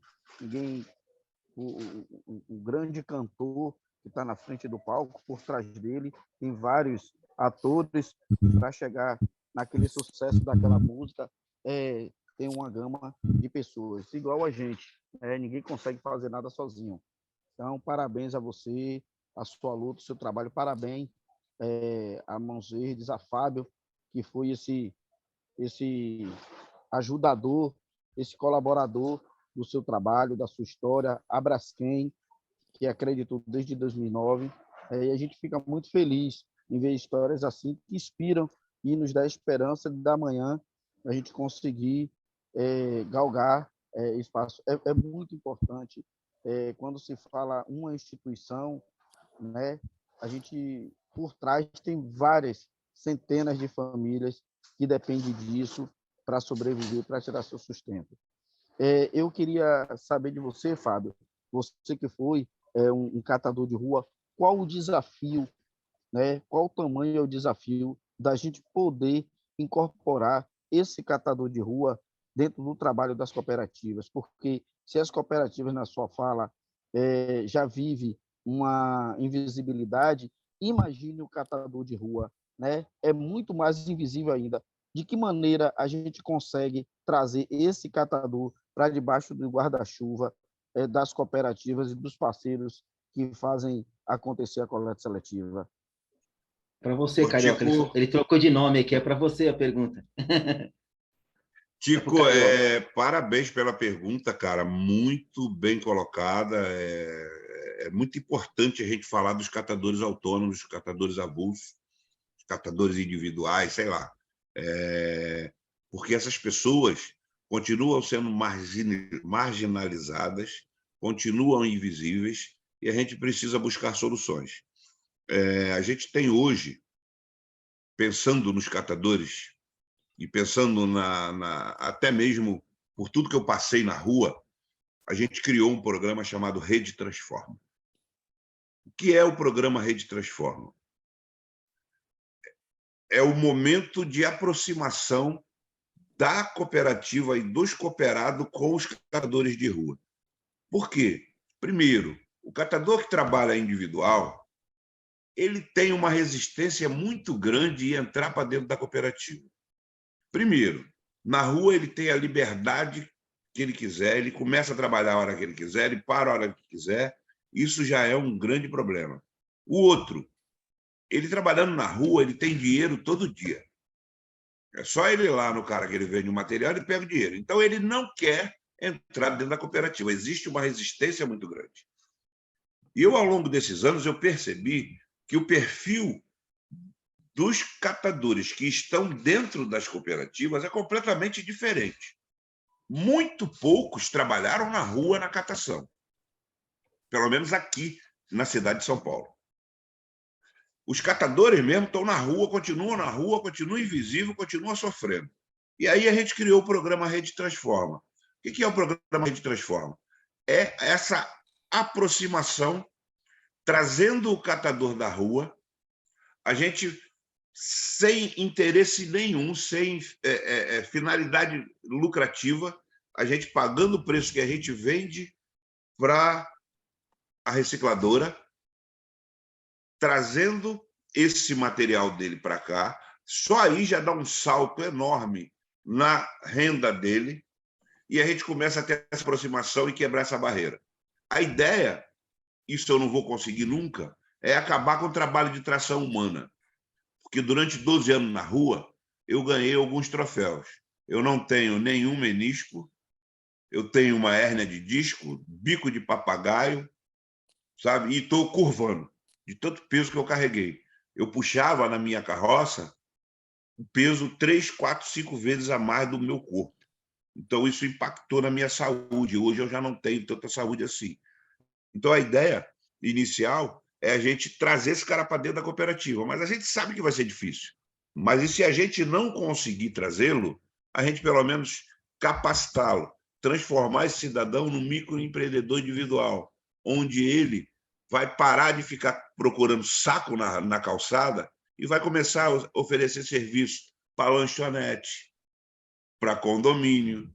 O grande cantor que está na frente do palco, por trás dele, tem vários atores para chegar naquele sucesso daquela música, tem uma gama de pessoas, igual a gente. Ninguém consegue fazer nada sozinho. Então, parabéns a você, a sua luta, o seu trabalho. Parabéns a Mãos Verdes, a Fábio, que foi esse ajudador, esse colaborador do seu trabalho, da sua história, a Braskem, que acreditou desde 2009. E a gente fica muito feliz em ver histórias assim que inspiram e nos dá esperança da manhã a gente conseguir galgar espaço. É muito importante. Quando se fala uma instituição, né, a gente, por trás, tem várias centenas de famílias que dependem disso para sobreviver, para tirar seu sustento. Eu queria saber de você, Fábio, você que foi um catador de rua, qual o desafio, né? Qual o tamanho é o desafio da gente poder incorporar esse catador de rua dentro do trabalho das cooperativas? Porque se as cooperativas, na sua fala, já vivem uma invisibilidade, imagine o catador de rua, né? É muito mais invisível ainda. De que maneira a gente consegue trazer esse catador para debaixo do guarda-chuva das cooperativas e dos parceiros que fazem acontecer a coleta seletiva? Para você, Carioca, ele trocou de nome aqui, é para você a pergunta. Tico, parabéns pela pergunta, cara, muito bem colocada. É muito importante a gente falar dos catadores autônomos, dos catadores avulsos, dos catadores individuais, sei lá. Porque essas pessoas continuam sendo marginalizadas, continuam invisíveis, e a gente precisa buscar soluções. A gente tem hoje, pensando nos catadores, e pensando até mesmo por tudo que eu passei na rua, a gente criou um programa chamado Rede Transforma. O que é o programa Rede Transforma? É o momento de aproximação da cooperativa e dos cooperados com os catadores de rua. Por quê? Primeiro, O catador que trabalha individual, ele tem uma resistência muito grande em entrar para dentro da cooperativa. Primeiro, na rua ele tem a liberdade que ele quiser, ele começa a trabalhar a hora que ele quiser, ele para a hora que quiser, isso já é um grande problema. O outro, ele trabalhando na rua, ele tem dinheiro todo dia. É só ele ir lá no cara que ele vende o material, ele pega o dinheiro. Então, ele não quer entrar dentro da cooperativa. Existe uma resistência muito grande. E eu, ao longo desses anos, eu percebi que o perfil dos catadores que estão dentro das cooperativas é completamente diferente. Muito poucos trabalharam na rua na catação, pelo menos aqui na cidade de São Paulo. Os catadores mesmo estão na rua, continuam invisível, continuam sofrendo. E aí a gente criou o programa Rede Transforma. O que é o programa Rede Transforma? É essa aproximação, trazendo o catador da rua, a gente, sem interesse nenhum, sem finalidade lucrativa, a gente pagando o preço que a gente vende para a recicladora, trazendo esse material dele para cá, só aí já dá um salto enorme na renda dele e a gente começa a ter essa aproximação e quebrar essa barreira. A ideia, isso eu não vou conseguir nunca, é acabar com o trabalho de tração humana. Porque durante 12 anos na rua, eu ganhei alguns troféus. Eu não tenho nenhum menisco, eu tenho uma hérnia de disco, bico de papagaio, sabe? E estou curvando, de tanto peso que eu carreguei. Eu puxava na minha carroça o peso 3, 4, 5 vezes a mais do meu corpo. Então, isso impactou na minha saúde. Hoje eu já não tenho tanta saúde assim. Então, a ideia inicial é a gente trazer esse cara para dentro da cooperativa. Mas a gente sabe que vai ser difícil. Mas e se a gente não conseguir trazê-lo, a gente, pelo menos, capacitá-lo, transformar esse cidadão num microempreendedor individual, onde ele vai parar de ficar procurando saco na calçada e vai começar a oferecer serviço para lanchonete, para condomínio.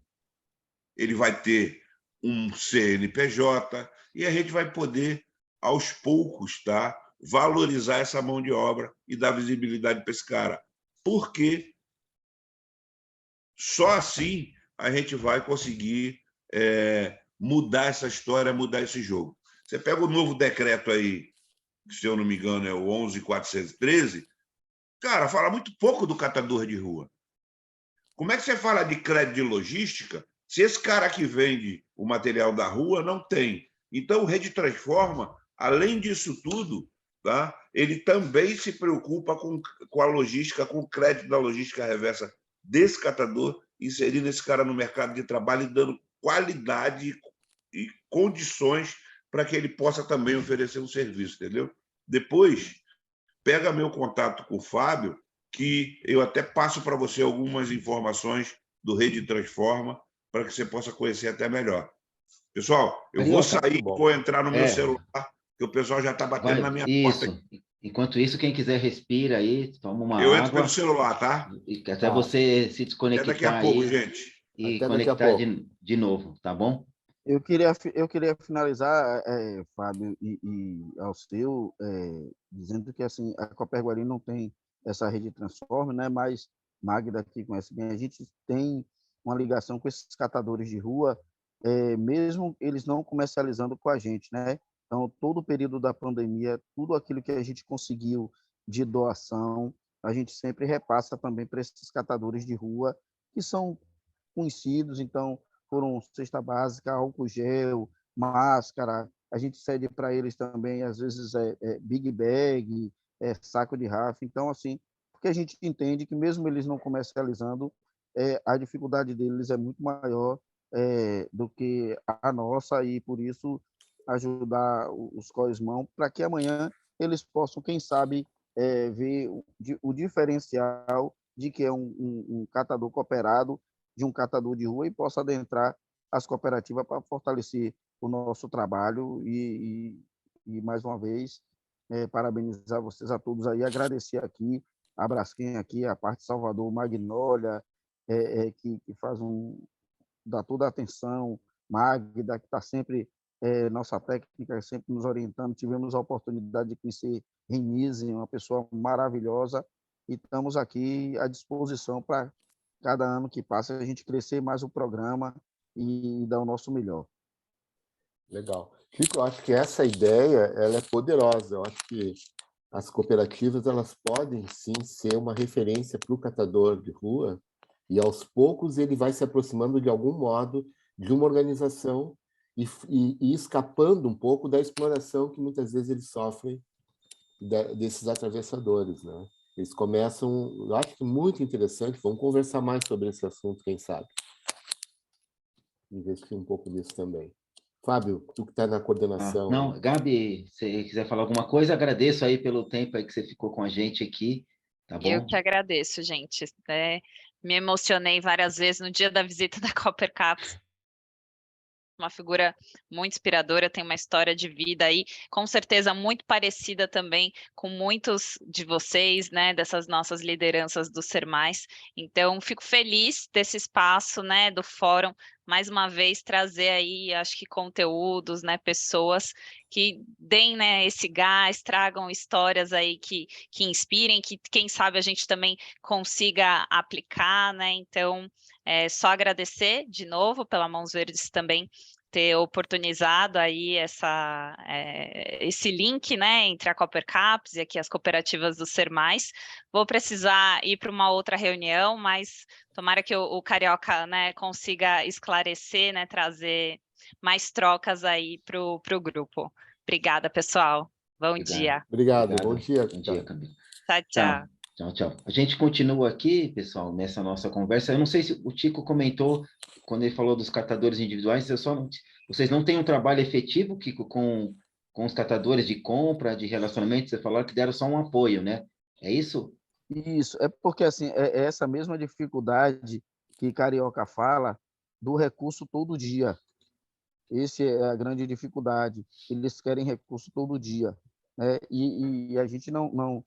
Ele vai ter um CNPJ e a gente vai poder, aos poucos, tá, valorizar essa mão de obra e dar visibilidade para esse cara. Porque só assim a gente vai conseguir mudar essa história, mudar esse jogo. Você pega o novo decreto aí, que, se eu não me engano, é o 11.413, cara, fala muito pouco do catador de rua. Como é que você fala de crédito de logística se esse cara que vende o material da rua não tem? Então, o Rede Transforma, além disso tudo, tá, ele também se preocupa com a logística, com o crédito da logística reversa desse catador, inserindo esse cara no mercado de trabalho e dando qualidade e condições para que ele possa também oferecer um serviço, entendeu? Depois, pega meu contato com o Fábio, que eu até passo para você algumas informações do Rede Transforma, para que você possa conhecer até melhor. Pessoal, eu vou sair e vou entrar no meu celular, que o pessoal já está batendo na minha porta. Isso. Enquanto isso, quem quiser respira aí, toma uma água. Eu entro pelo celular, tá? Até você se desconectar. Até daqui a pouco, aí, gente. E Até conectar de novo, tá bom? Eu queria finalizar, Fábio e Alceu, dizendo que assim, a Coperguari não tem essa rede Transforma, né? Mas Magda aqui conhece bem, a gente tem uma ligação com esses catadores de rua, mesmo eles não comercializando com a gente, né? Então, todo o período da pandemia, tudo aquilo que a gente conseguiu de doação, a gente sempre repassa também para esses catadores de rua, que são conhecidos, então foram cesta básica, álcool gel, máscara, a gente cede para eles também, às vezes, big bag, saco de rafa, então, assim, porque a gente entende que mesmo eles não comercializando, a dificuldade deles é muito maior do que a nossa, e por isso ajudar os Corresmão para que amanhã eles possam, quem sabe, ver o diferencial de que é um catador cooperado, de um catador de rua, e possa adentrar as cooperativas para fortalecer o nosso trabalho e mais uma vez, parabenizar vocês a todos aí, agradecer aqui a Braskem, aqui, a parte de Salvador, Magnólia, que faz dá toda a atenção, Magda, que está sempre nossa técnica sempre nos orientando. Tivemos a oportunidade de conhecer Renise, uma pessoa maravilhosa, e estamos aqui à disposição para cada ano que passa a gente crescer mais o programa e dar o nosso melhor. Legal. Chico, eu acho que essa ideia ela é poderosa. Eu acho que as cooperativas elas podem sim ser uma referência para o catador de rua, e aos poucos ele vai se aproximando de algum modo de uma organização e escapando um pouco da exploração que muitas vezes eles sofrem desses atravessadores, né? Eles começam, eu acho que muito interessante, vamos conversar mais sobre esse assunto, quem sabe. Investir um pouco nisso também. Fábio, tu que está na coordenação. Não, Gabi, se quiser falar alguma coisa, agradeço aí pelo tempo aí que você ficou com a gente aqui, tá bom? Eu que agradeço, gente. Me emocionei várias vezes no dia da visita da Copper Caps. Uma figura muito inspiradora, tem uma história de vida aí, com certeza muito parecida também com muitos de vocês, né, dessas nossas lideranças do Ser Mais. Então, fico feliz desse espaço, né, do fórum, mais uma vez trazer aí, acho que conteúdos, né, pessoas que deem, né, esse gás, tragam histórias aí que inspirem, que quem sabe a gente também consiga aplicar, né, então só agradecer de novo pela Mãos Verdes também ter oportunizado aí esse link, né, entre a Copper Caps e aqui as cooperativas do Ser Mais. Vou precisar ir para uma outra reunião, mas tomara que o Carioca, né, consiga esclarecer, né, trazer mais trocas aí para o grupo. Obrigada, pessoal. Bom dia. Obrigado. Bom dia. Bom dia, Camila. Tchau. Tchau. A gente continua aqui, pessoal, nessa nossa conversa. Eu não sei se o Tico comentou, quando ele falou dos catadores individuais, vocês não têm um trabalho efetivo, Kiko, com os catadores de compra, de relacionamento? Você falou que deram só um apoio, né? É isso? Isso, é porque assim, é essa mesma dificuldade que Carioca fala do recurso todo dia. Essa é a grande dificuldade. Eles querem recurso todo dia, né? E a gente não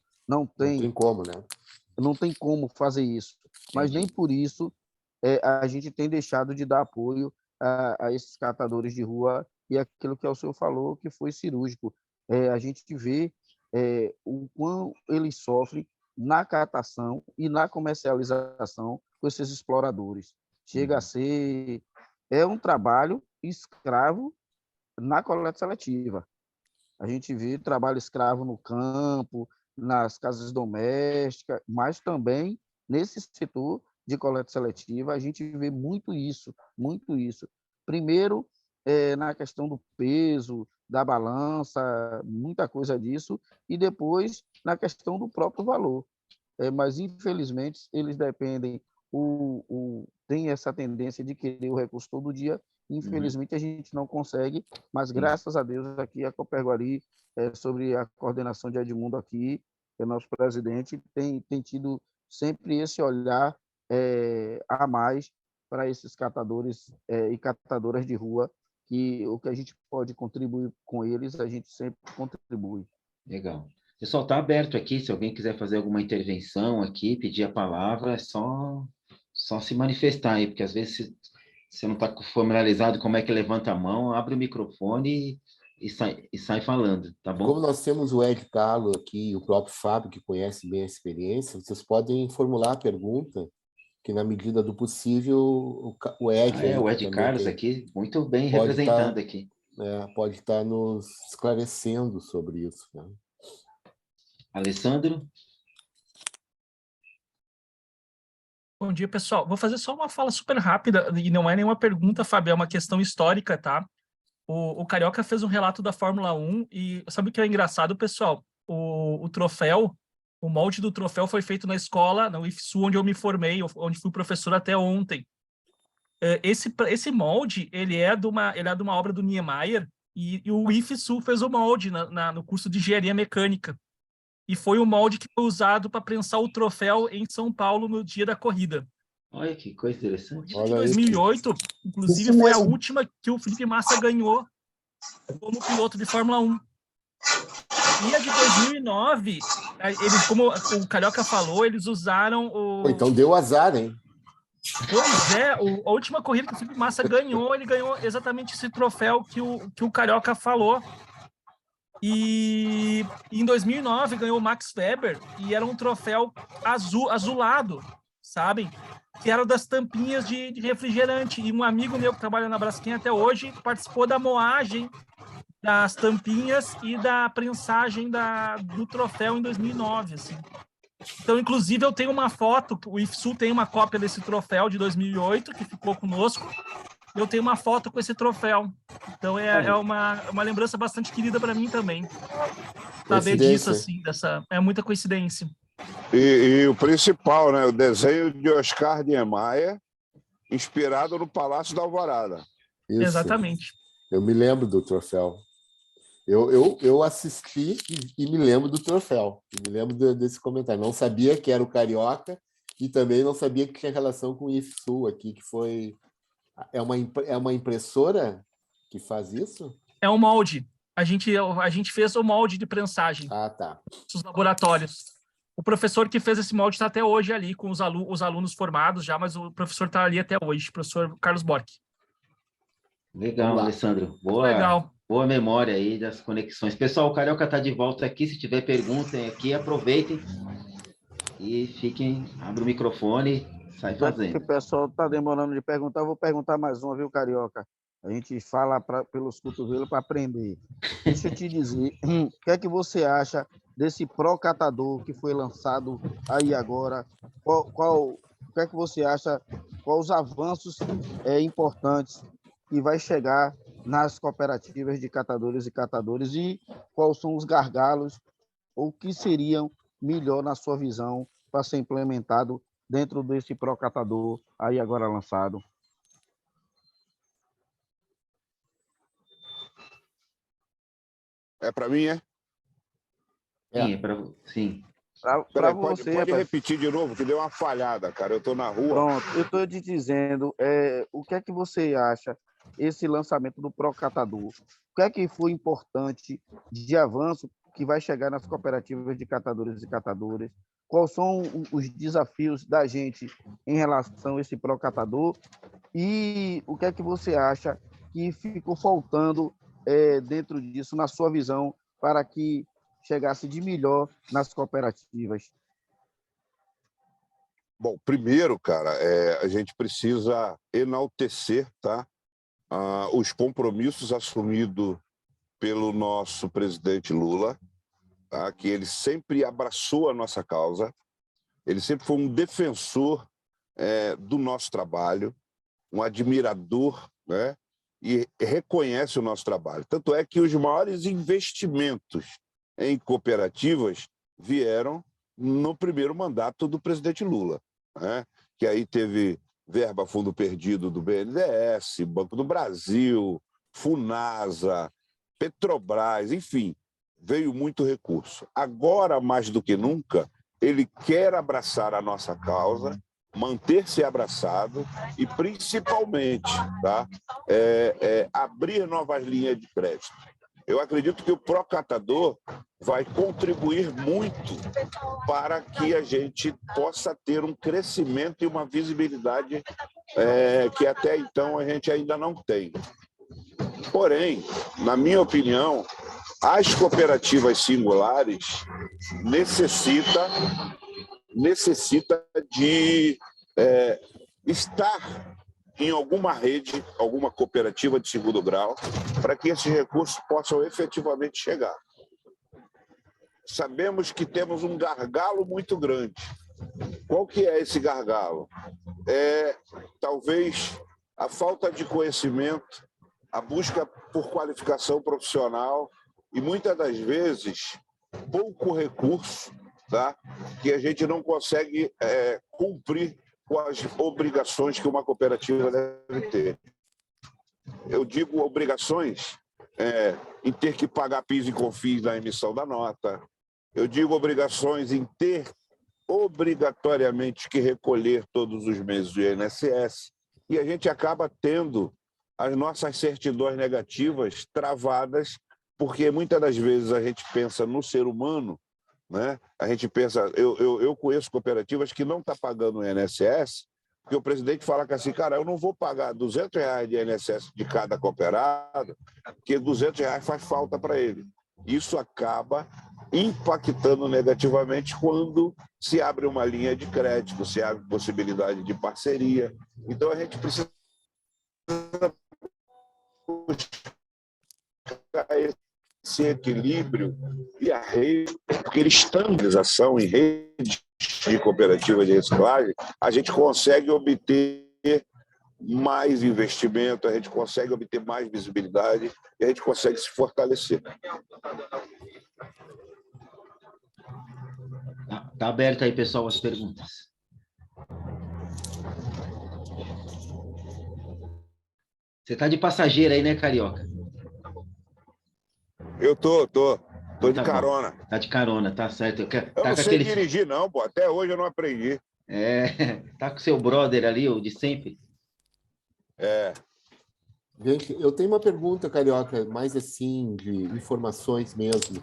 tem como, né? Não tem como fazer isso. Mas nem por isso a gente tem deixado de dar apoio a esses catadores de rua, e aquilo que o senhor falou que foi cirúrgico. A gente vê o quão eles sofrem na catação e na comercialização com esses exploradores. Chega a ser um trabalho escravo na coleta seletiva. A gente vê trabalho escravo no campo, nas casas domésticas, mas também nesse setor de coleta seletiva a gente vê muito isso. Primeiro, na questão do peso, da balança, muita coisa disso, e depois na questão do próprio valor. Mas, infelizmente, eles dependem, tem essa tendência de querer o recurso todo dia. Infelizmente, a gente não consegue, mas, graças a Deus, aqui a Coperguari, sobre a coordenação de Edmundo aqui, que é nosso presidente, tem tido sempre esse olhar a mais para esses catadores e catadoras de rua, que o que a gente pode contribuir com eles, a gente sempre contribui. Legal. O pessoal está aberto aqui, se alguém quiser fazer alguma intervenção aqui, pedir a palavra, é só se manifestar aí, porque às vezes você não está familiarizado como é que levanta a mão, abre o microfone e sai falando, tá bom? Como nós temos o Ed Carlo aqui e o próprio Fábio, que conhece bem a experiência, vocês podem formular a pergunta, que na medida do possível o Ed... o Ed Carlos aqui, muito bem representando aqui. Pode estar nos esclarecendo sobre isso, né? Alessandro? Bom dia, pessoal. Vou fazer só uma fala super rápida, e não é nenhuma pergunta, Fábio, é uma questão histórica, tá? O Carioca fez um relato da Fórmula 1, e sabe o que é engraçado, pessoal? O troféu, o molde do troféu foi feito na escola, na UFSU, onde eu me formei, onde fui professor até ontem. Esse molde, ele é de uma obra do Niemeyer, e o IFSU fez o molde no curso de Engenharia Mecânica. E foi o molde que foi usado para prensar o troféu em São Paulo no dia da corrida. Olha que coisa interessante. De 2008, inclusive, foi a última que o Felipe Massa ganhou como piloto de Fórmula 1. E a de 2009, eles, como o Carioca falou, eles usaram o... Então deu azar, hein? Pois é, a última corrida que o Felipe Massa ganhou, ele ganhou exatamente esse troféu que o Carioca falou. E em 2009 ganhou o Max Weber e era um troféu azulado, sabem? Que era das tampinhas de refrigerante. E um amigo meu que trabalha na Braskem até hoje participou da moagem das tampinhas e da prensagem do troféu em 2009, assim. Então, inclusive, eu tenho uma foto, o IFSU tem uma cópia desse troféu de 2008, que ficou conosco. Eu tenho uma foto com esse troféu. Então, é uma lembrança bastante querida para mim também. Saber disso, assim, é muita coincidência. E o principal, né? O desenho de Oscar Niemeyer, inspirado no Palácio da Alvorada. Isso. Exatamente. Eu me lembro do troféu. Eu assisti e me lembro do troféu. Me lembro desse comentário. Não sabia que era o Carioca e também não sabia que tinha relação com o IFSU aqui, que foi... É uma impressora que faz isso? É um molde. A gente fez o molde de prensagem. Ah, tá. Dos laboratórios. O professor que fez esse molde está até hoje ali, com os alunos formados já, mas o professor está ali até hoje, o professor Carlos Borck. Legal, Alessandro. Boa memória aí das conexões. Pessoal, o Carioca está de volta aqui. Se tiver pergunta aqui, aproveitem e abre o microfone, sai fazendo. O pessoal está demorando de perguntar, eu vou perguntar mais uma, viu, Carioca? A gente fala pelos cotovelos para aprender. Deixa eu te dizer, o que é que você acha desse Procatador que foi lançado aí agora? O que é que você acha? Quais os avanços importantes que vai chegar nas cooperativas de catadores e catadores e quais são os gargalos ou que seriam melhor na sua visão para ser implementado dentro desse Procatador aí agora lançado? É para mim, é? Sim. Para você. Pode repetir de novo, que deu uma falhada, cara. Eu estou na rua. Pronto, eu estou te dizendo, o que é que você acha esse lançamento do Procatador? O que é que foi importante de avanço que vai chegar nas cooperativas de catadores e catadoras? Quais são os desafios da gente em relação a esse Procatador? E o que é que você acha que ficou faltando dentro disso, na sua visão, para que chegasse de melhor nas cooperativas? Bom, primeiro, cara, a gente precisa enaltecer, tá? Os compromissos assumidos pelo nosso presidente Lula, tá? Que ele sempre abraçou a nossa causa, ele sempre foi um defensor do nosso trabalho, um admirador, né? E reconhece o nosso trabalho. Tanto é que os maiores investimentos em cooperativas vieram no primeiro mandato do presidente Lula, né? Que aí teve verba fundo perdido do BNDES, Banco do Brasil, Funasa, Petrobras, enfim, veio muito recurso. Agora, mais do que nunca, ele quer abraçar a nossa causa, manter-se abraçado e, principalmente, tá? Abrir novas linhas de crédito. Eu acredito que o Procatador vai contribuir muito para que a gente possa ter um crescimento e uma visibilidade que até então a gente ainda não tem. Porém, na minha opinião, as cooperativas singulares necessita de estar em alguma rede, alguma cooperativa de segundo grau, para que esses recursos possam efetivamente chegar. Sabemos que temos um gargalo muito grande. Qual que é esse gargalo? Talvez a falta de conhecimento, a busca por qualificação profissional e, muitas das vezes, pouco recurso, tá? Que a gente não consegue cumprir com as obrigações que uma cooperativa deve ter. Eu digo obrigações em ter que pagar PIS e COFINS na emissão da nota. Eu digo obrigações em ter obrigatoriamente que recolher todos os meses o INSS. E a gente acaba tendo as nossas certidões negativas travadas, porque muitas das vezes a gente pensa no ser humano, né? A gente pensa, eu conheço cooperativas que não estão pagando o INSS Porque o presidente fala que assim, cara, eu não vou pagar R$200 de INSS de cada cooperado, porque R$200 faz falta para ele. Isso acaba impactando negativamente quando se abre uma linha de crédito, se abre possibilidade de parceria. Então, a gente precisa buscar esse equilíbrio e a rede, porque estandarização em rede de cooperativa de reciclagem, a gente consegue obter mais investimento, a gente consegue obter mais visibilidade e a gente consegue se fortalecer. Tá aberto aí, pessoal, as perguntas. Você tá de passageiro aí, né, Carioca? Eu tô de Tá carona. bom. Tá de carona, tá certo. Eu Tá não com sei dirigir, não, pô. Até hoje eu não aprendi. Tá com seu brother ali, o de sempre? Gente, eu tenho uma pergunta, Carioca, mais assim, de informações mesmo.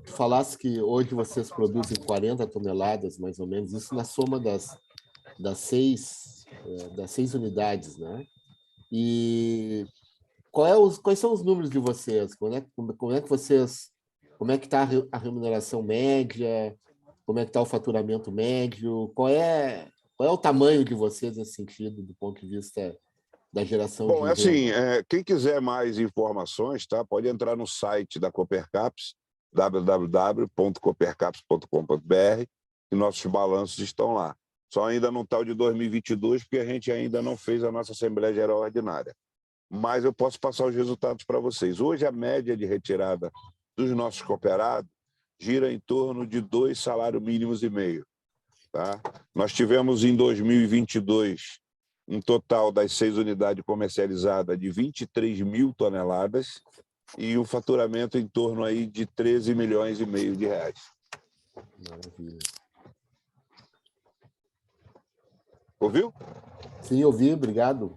Tu falasse que hoje vocês produzem 40 toneladas, mais ou menos, isso na soma das 6 unidades, né? E quais são os números de vocês? Como é que está a remuneração média? Como é que está o faturamento médio? Qual é o tamanho de vocês nesse sentido, do ponto de vista da geração de Bom, renda? assim, quem quiser mais informações, tá, pode entrar no site da Coopercaps, www.coopercaps.com.br, e nossos balanços estão lá. Só ainda não está o de 2022, porque a gente ainda não fez a nossa Assembleia Geral Ordinária. Mas eu posso passar os resultados para vocês. Hoje, a média de retirada dos nossos cooperados gira em torno de 2 salários mínimos e meio. Tá? Nós tivemos, em 2022, um total das 6 unidades comercializadas de 23 mil toneladas e um faturamento em torno aí de 13 milhões e meio de reais. Maravilha. Ouviu? Sim, ouvi, obrigado.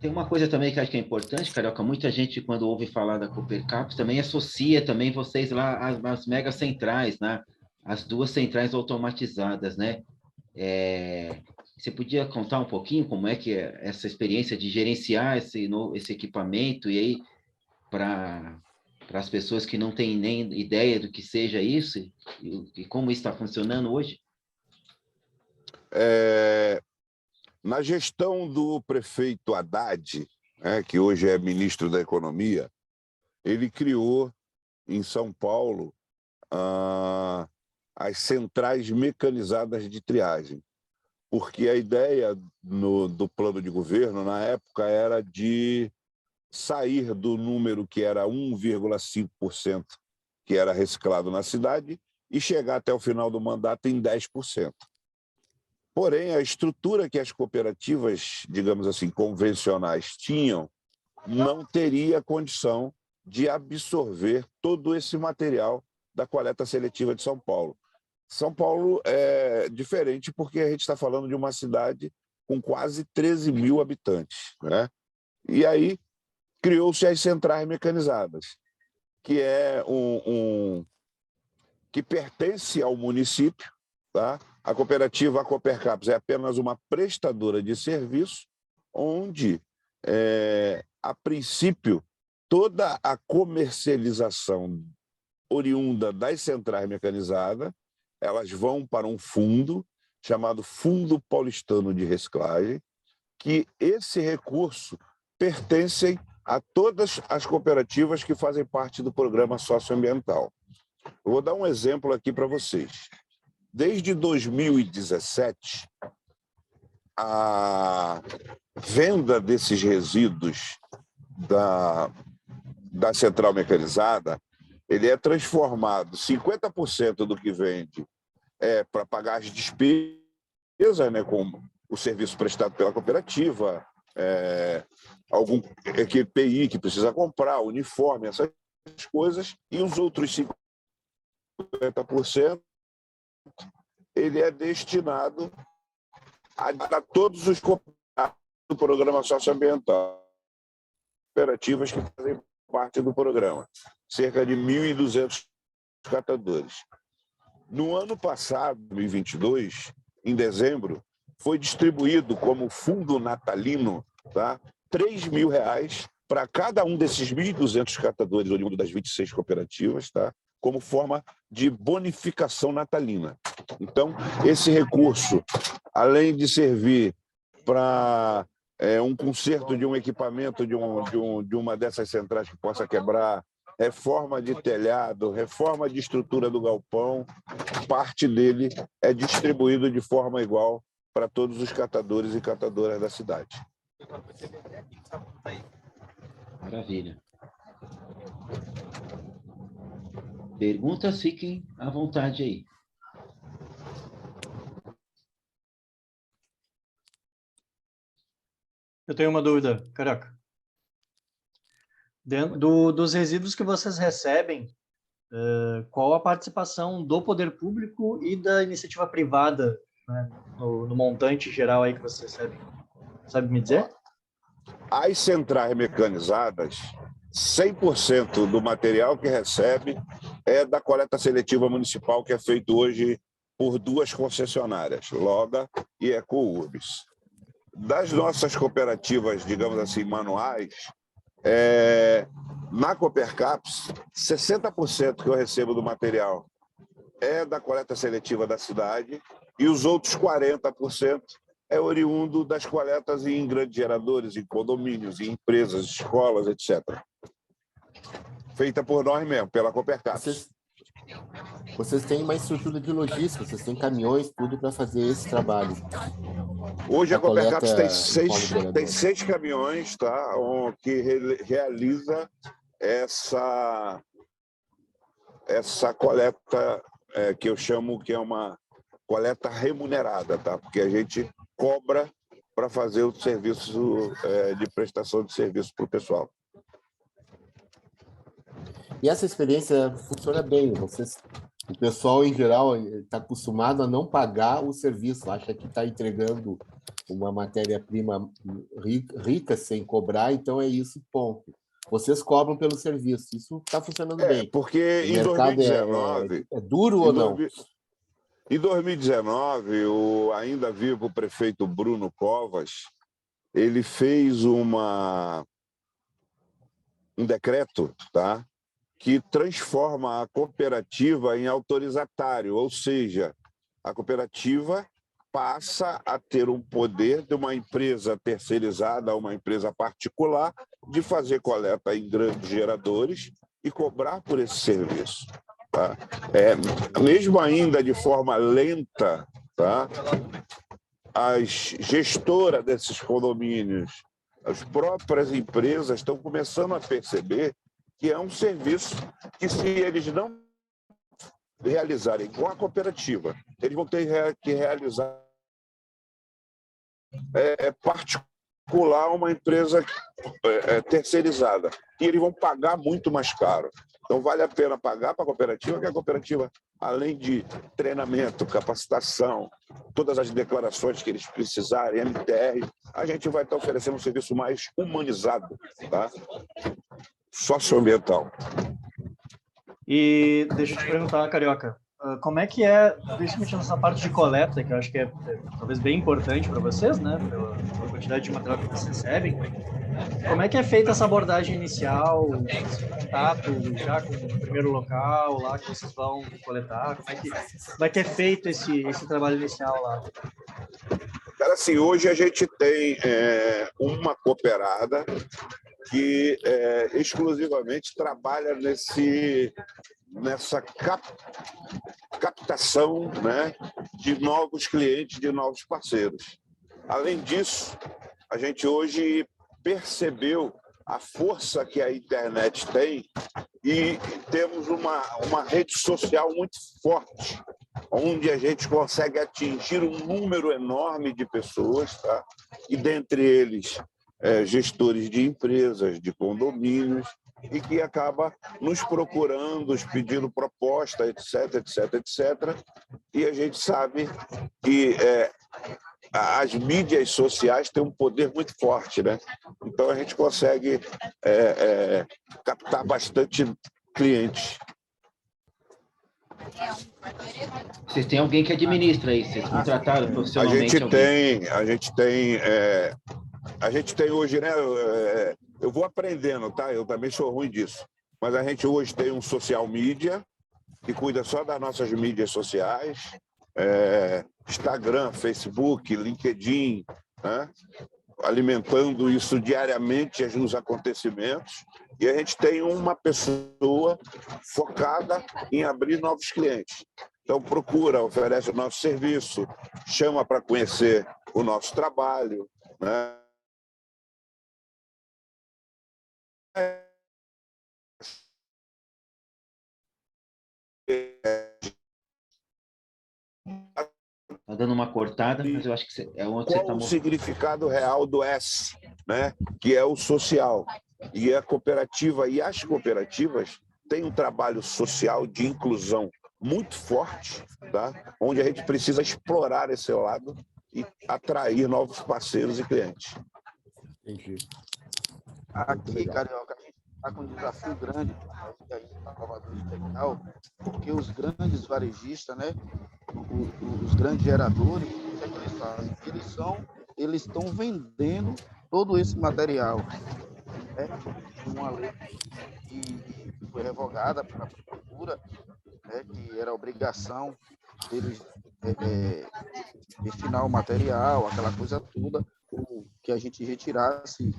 Tem uma coisa também que acho que é importante, Carioca, muita gente, quando ouve falar da Coopercaps, também associa também vocês lá às mega centrais, né? As 2 centrais automatizadas, né? Você podia contar um pouquinho como é que é essa experiência de gerenciar esse equipamento e aí para as pessoas que não têm nem ideia do que seja isso e como isso está funcionando hoje? Na gestão do prefeito Haddad, que hoje é ministro da Economia, ele criou em São Paulo as centrais mecanizadas de triagem, porque a ideia do plano de governo, na época, era de sair do número que era 1,5% que era reciclado na cidade e chegar até o final do mandato em 10%. Porém, a estrutura que as cooperativas, digamos assim, convencionais tinham, não teria condição de absorver todo esse material da coleta seletiva de São Paulo. São Paulo é diferente porque a gente está falando de uma cidade com quase 13 mil habitantes, né? E aí criou-se as centrais mecanizadas, que é que pertence ao município, tá? A cooperativa, a Coopercaps, é apenas uma prestadora de serviço, onde, a princípio, toda a comercialização oriunda das centrais mecanizadas, elas vão para um fundo chamado Fundo Paulistano de Reciclagem, que esse recurso pertence a todas as cooperativas que fazem parte do programa socioambiental. Eu vou dar um exemplo aqui para vocês. Desde 2017, a venda desses resíduos da central mecanizada, ele é transformado, 50% do que vende para pagar as despesas, né, com o serviço prestado pela cooperativa, algum EQPI que precisa comprar, uniforme, essas coisas, e os outros 50%, ele é destinado a todos os cooperados do programa socioambiental, cooperativas que fazem parte do programa, cerca de 1.200 catadores. No ano passado, 2022, em dezembro, foi distribuído como fundo natalino, tá? R$3.000 para cada um desses 1.200 catadores oriundos das 26 cooperativas, tá? Como forma de bonificação natalina. Então, esse recurso, além de servir para um conserto de um equipamento de uma dessas centrais que possa quebrar, reforma de telhado, reforma de estrutura do galpão, parte dele é distribuído de forma igual para todos os catadores e catadoras da cidade. Maravilha. Perguntas, fiquem à vontade aí. Eu tenho uma dúvida, Carioca. Dentro dos resíduos que vocês recebem, qual a participação do poder público e da iniciativa privada, né, no montante geral aí que vocês recebem? Sabe me dizer? As centrais mecanizadas, 100% do material que recebe é da coleta seletiva municipal, que é feito hoje por 2 concessionárias, Loga e Ecourbis. Das nossas cooperativas, digamos assim, manuais, na Coopercaps, 60% que eu recebo do material é da coleta seletiva da cidade e os outros 40% é oriundo das coletas em grandes geradores, em condomínios, em empresas, escolas, etc. Feita por nós mesmos, pela Coopercaps. Vocês têm uma estrutura de logística, vocês têm caminhões, tudo para fazer esse trabalho. Hoje a Coopercaps tem 6 caminhões, tá, que realiza essa coleta que eu chamo que é uma coleta remunerada, tá? Porque a gente cobra para fazer o serviço de prestação de serviço para o pessoal. E essa experiência funciona bem. O pessoal, em geral, está acostumado a não pagar o serviço, acha que está entregando uma matéria-prima rica sem cobrar, então é isso, ponto. Vocês cobram pelo serviço, isso está funcionando bem. Porque em 2019... É duro ou não? Em 2019, o ainda vivo prefeito Bruno Covas, ele fez um decreto, tá? Que transforma a cooperativa em autorizatário, ou seja, a cooperativa passa a ter um poder de uma empresa terceirizada a uma empresa particular de fazer coleta em grandes geradores e cobrar por esse serviço. Tá? Mesmo ainda de forma lenta, tá? As gestoras desses condomínios, as próprias empresas estão começando a perceber que é um serviço que, se eles não realizarem com a cooperativa, eles vão ter que realizar particular uma empresa terceirizada. E eles vão pagar muito mais caro. Então, vale a pena pagar para a cooperativa, que a cooperativa, além de treinamento, capacitação, todas as declarações que eles precisarem, MTR, a gente vai estar oferecendo um serviço mais humanizado, tá? Socioambiental. E deixa eu te perguntar, Carioca, como é que é, principalmente nessa parte de coleta, que eu acho que é talvez bem importante para vocês, né, pela quantidade de material que vocês recebem, como é que é feita essa abordagem inicial, esse contato já com o primeiro local lá que vocês vão coletar, como é que é feito esse trabalho inicial lá? Cara, assim, hoje a gente tem uma cooperada que exclusivamente trabalha nessa captação, né, de novos clientes, de novos parceiros. Além disso, a gente hoje percebeu a força que a internet tem e temos uma rede social muito forte, onde a gente consegue atingir um número enorme de pessoas, tá? E dentre eles gestores de empresas, de condomínios, e que acaba nos procurando, nos pedindo proposta, etc, etc, etc. E a gente sabe que as mídias sociais têm um poder muito forte, né? Então a gente consegue captar bastante clientes. Vocês têm alguém que administra isso? Vocês contrataram A profissionalmente gente alguém? a gente tem hoje, né? Eu vou aprendendo, tá? Eu também sou ruim disso. Mas a gente hoje tem um social media que cuida só das nossas mídias sociais, Instagram, Facebook, LinkedIn, né? Alimentando isso diariamente nos acontecimentos. E a gente tem uma pessoa focada em abrir novos clientes. Então, procura, oferece o nosso serviço, chama para conhecer o nosso trabalho, né? Está dando uma cortada, mas eu acho que é onde você está Qual o mostrando. significado real do S, né? Que é o social. E a cooperativa e as cooperativas têm um trabalho social de inclusão muito forte, tá? Onde a gente precisa explorar esse lado e atrair novos parceiros e clientes. Entendi. Aqui, Carioca, a gente está com um desafio grande aí na Salvador de Terminal, porque os grandes varejistas, né, os grandes geradores, o que é que eles fazem? Eles estão vendendo todo esse material. Né? Uma lei que foi revogada pela prefeitura, né, que era obrigação deles destinar o material, aquela coisa toda, que a gente retirasse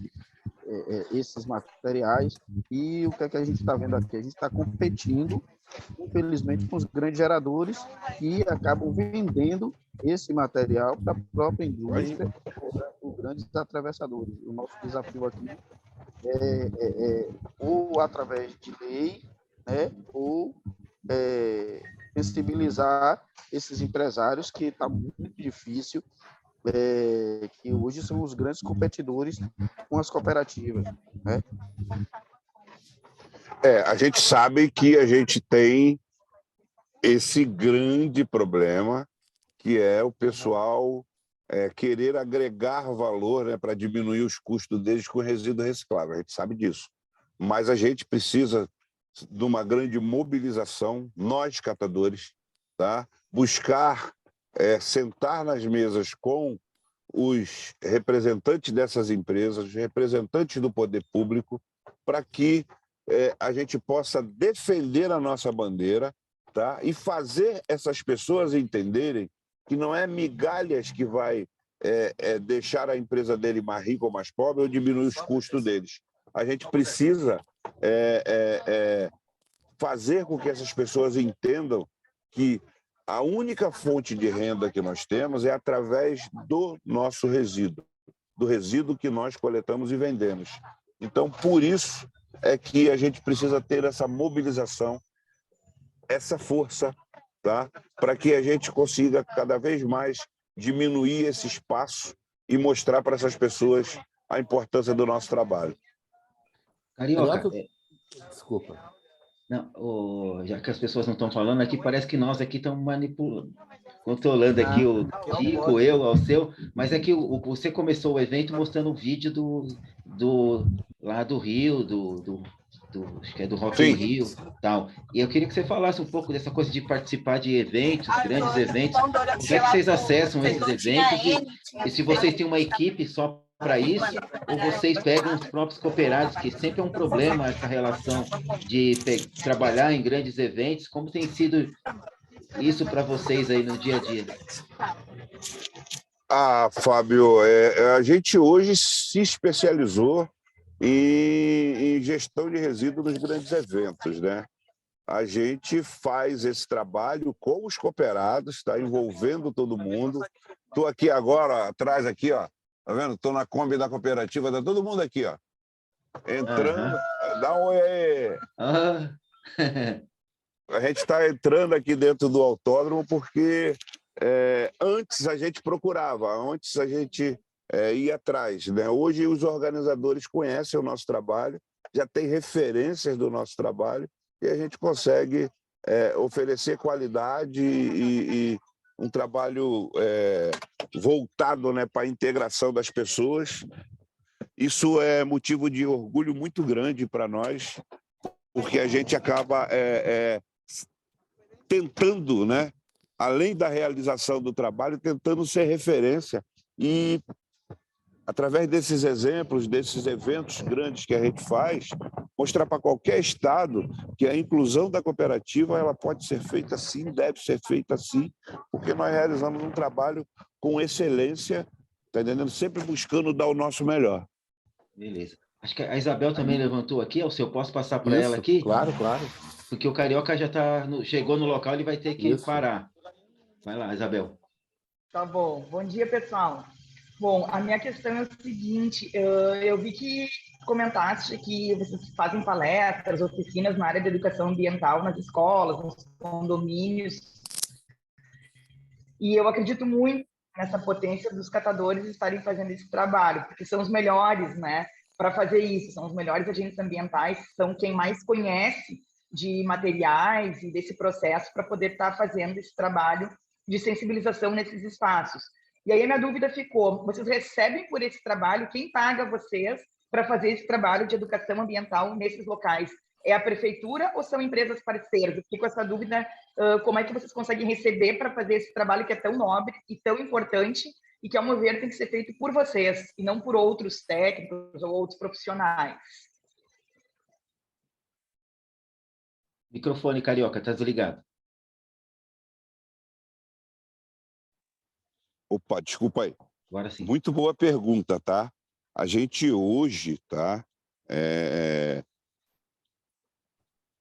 esses materiais. E o que é que a gente está vendo aqui? A gente está competindo, infelizmente, com os grandes geradores que acabam vendendo esse material para a própria indústria, os grandes atravessadores. O nosso desafio aqui é ou através de lei, né, ou sensibilizar esses empresários, que está muito difícil, que hoje são os grandes competidores com as cooperativas, né? A gente sabe que a gente tem esse grande problema, que é o pessoal querer agregar valor, né, para diminuir os custos deles com resíduo reciclável. A gente sabe disso. Mas a gente precisa de uma grande mobilização, nós, catadores, tá? Buscar sentar nas mesas com os representantes dessas empresas, os representantes do poder público, para que a gente possa defender a nossa bandeira, tá? E fazer essas pessoas entenderem que não é migalhas que vai deixar a empresa dele mais rica ou mais pobre ou diminuir os custos deles. A gente precisa fazer com que essas pessoas entendam que a única fonte de renda que nós temos é através do nosso resíduo, do resíduo que nós coletamos e vendemos. Então, por isso é que a gente precisa ter essa mobilização, essa força, tá? Para que a gente consiga cada vez mais diminuir esse espaço e mostrar para essas pessoas a importância do nosso trabalho. Carioca, desculpa. Não, já que as pessoas não estão falando aqui, parece que nós aqui estamos manipulando, controlando aqui o Chico, eu, ao seu, mas é que você começou o evento mostrando um vídeo lá do Rio, acho que é do Rock in Rio, tal. E eu queria que você falasse um pouco dessa coisa de participar de eventos, grandes eventos. Como é que vocês acessam esses eventos? E se vocês têm uma equipe só para isso, ou vocês pegam os próprios cooperados, que sempre é um problema essa relação de trabalhar em grandes eventos. Como tem sido isso para vocês aí no dia a dia? Fábio, a gente hoje se especializou em gestão de resíduos nos grandes eventos, né? A gente faz esse trabalho com os cooperados, está envolvendo todo mundo. Estou aqui agora, atrás aqui, ó. Tá vendo? Estou na Kombi da cooperativa, tá todo mundo aqui, ó. Entrando, dá um oi aí. A gente está entrando aqui dentro do autódromo porque antes a gente procurava, antes a gente ia atrás, né? Hoje os organizadores conhecem o nosso trabalho, já tem referências do nosso trabalho e a gente consegue oferecer qualidade e um trabalho voltado, né, para a integração das pessoas. Isso é motivo de orgulho muito grande para nós, porque a gente acaba tentando, né, além da realização do trabalho, tentando ser referência e, através desses exemplos, desses eventos grandes que a gente faz, mostrar para qualquer estado que a inclusão da cooperativa ela pode ser feita assim, deve ser feita assim, porque nós realizamos um trabalho com excelência, tá entendendo? Sempre buscando dar o nosso melhor. Beleza. Acho que a Isabel também levantou aqui, se eu posso passar para ela aqui? Claro, claro. Porque o Carioca já chegou no local, ele vai ter que parar. Vai lá, Isabel. Tá bom. Bom dia, pessoal. Bom, a minha questão é o seguinte, eu vi que comentaste que vocês fazem palestras, oficinas na área de educação ambiental nas escolas, nos condomínios, e eu acredito muito nessa potência dos catadores estarem fazendo esse trabalho, porque são os melhores, né, para fazer isso, são os melhores agentes ambientais, são quem mais conhece de materiais e desse processo para poder estar fazendo esse trabalho de sensibilização nesses espaços. E aí a minha dúvida ficou, vocês recebem por esse trabalho, quem paga vocês para fazer esse trabalho de educação ambiental nesses locais? É a prefeitura ou são empresas parceiras? Eu fiquei com essa dúvida, como é que vocês conseguem receber para fazer esse trabalho que é tão nobre e tão importante e que, ao meu ver, tem que ser feito por vocês e não por outros técnicos ou outros profissionais? Microfone, Carioca, tá desligado. Opa, desculpa aí. Agora sim. Muito boa pergunta, tá? A gente hoje, tá,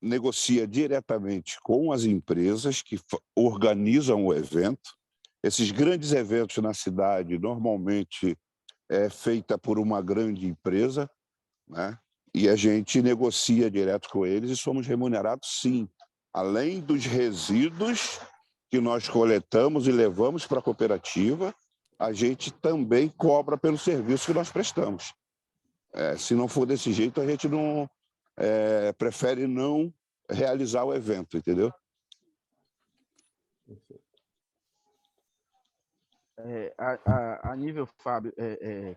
negocia diretamente com as empresas que organizam o evento. Esses grandes eventos na cidade, normalmente, é feita por uma grande empresa, né? E a gente negocia direto com eles e somos remunerados, sim. Além dos resíduos que nós coletamos e levamos para a cooperativa, a gente também cobra pelo serviço que nós prestamos. Se não for desse jeito, a gente não prefere não realizar o evento, entendeu? A nível, Fábio,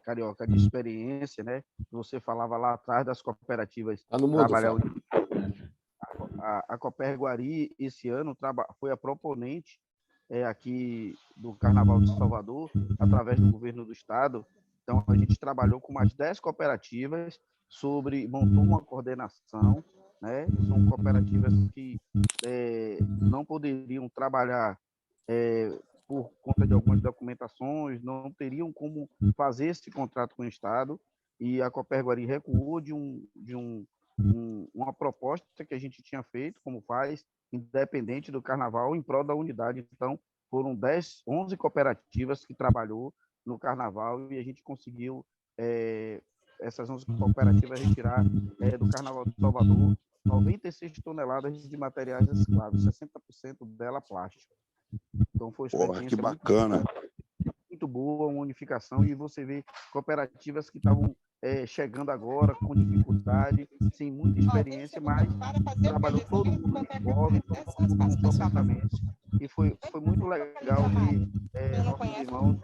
Carioca, de experiência, né? Você falava lá atrás das cooperativas. Tá no mundo, a Coperguari, esse ano, foi a proponente aqui do Carnaval de Salvador, através do governo do estado. Então, a gente trabalhou com mais 10 cooperativas montou uma coordenação, né? São cooperativas que não poderiam trabalhar por conta de algumas documentações, não teriam como fazer esse contrato com o estado, e a Coperguari recuou de uma proposta que a gente tinha feito, como faz, independente do carnaval, em prol da unidade. Então, foram 11 cooperativas que trabalhou no carnaval e a gente conseguiu, essas 11 cooperativas, retirar do Carnaval de Salvador 96 toneladas de materiais recicláveis, 60% dela plástico. Então, foi uma experiência que bacana. muito boa, uma unificação, e você vê cooperativas que estavam chegando agora com dificuldade, sem muita experiência, mas trabalhou todo mundo envolve, todo mundo com pensamentos, e foi muito legal ver nossos irmãos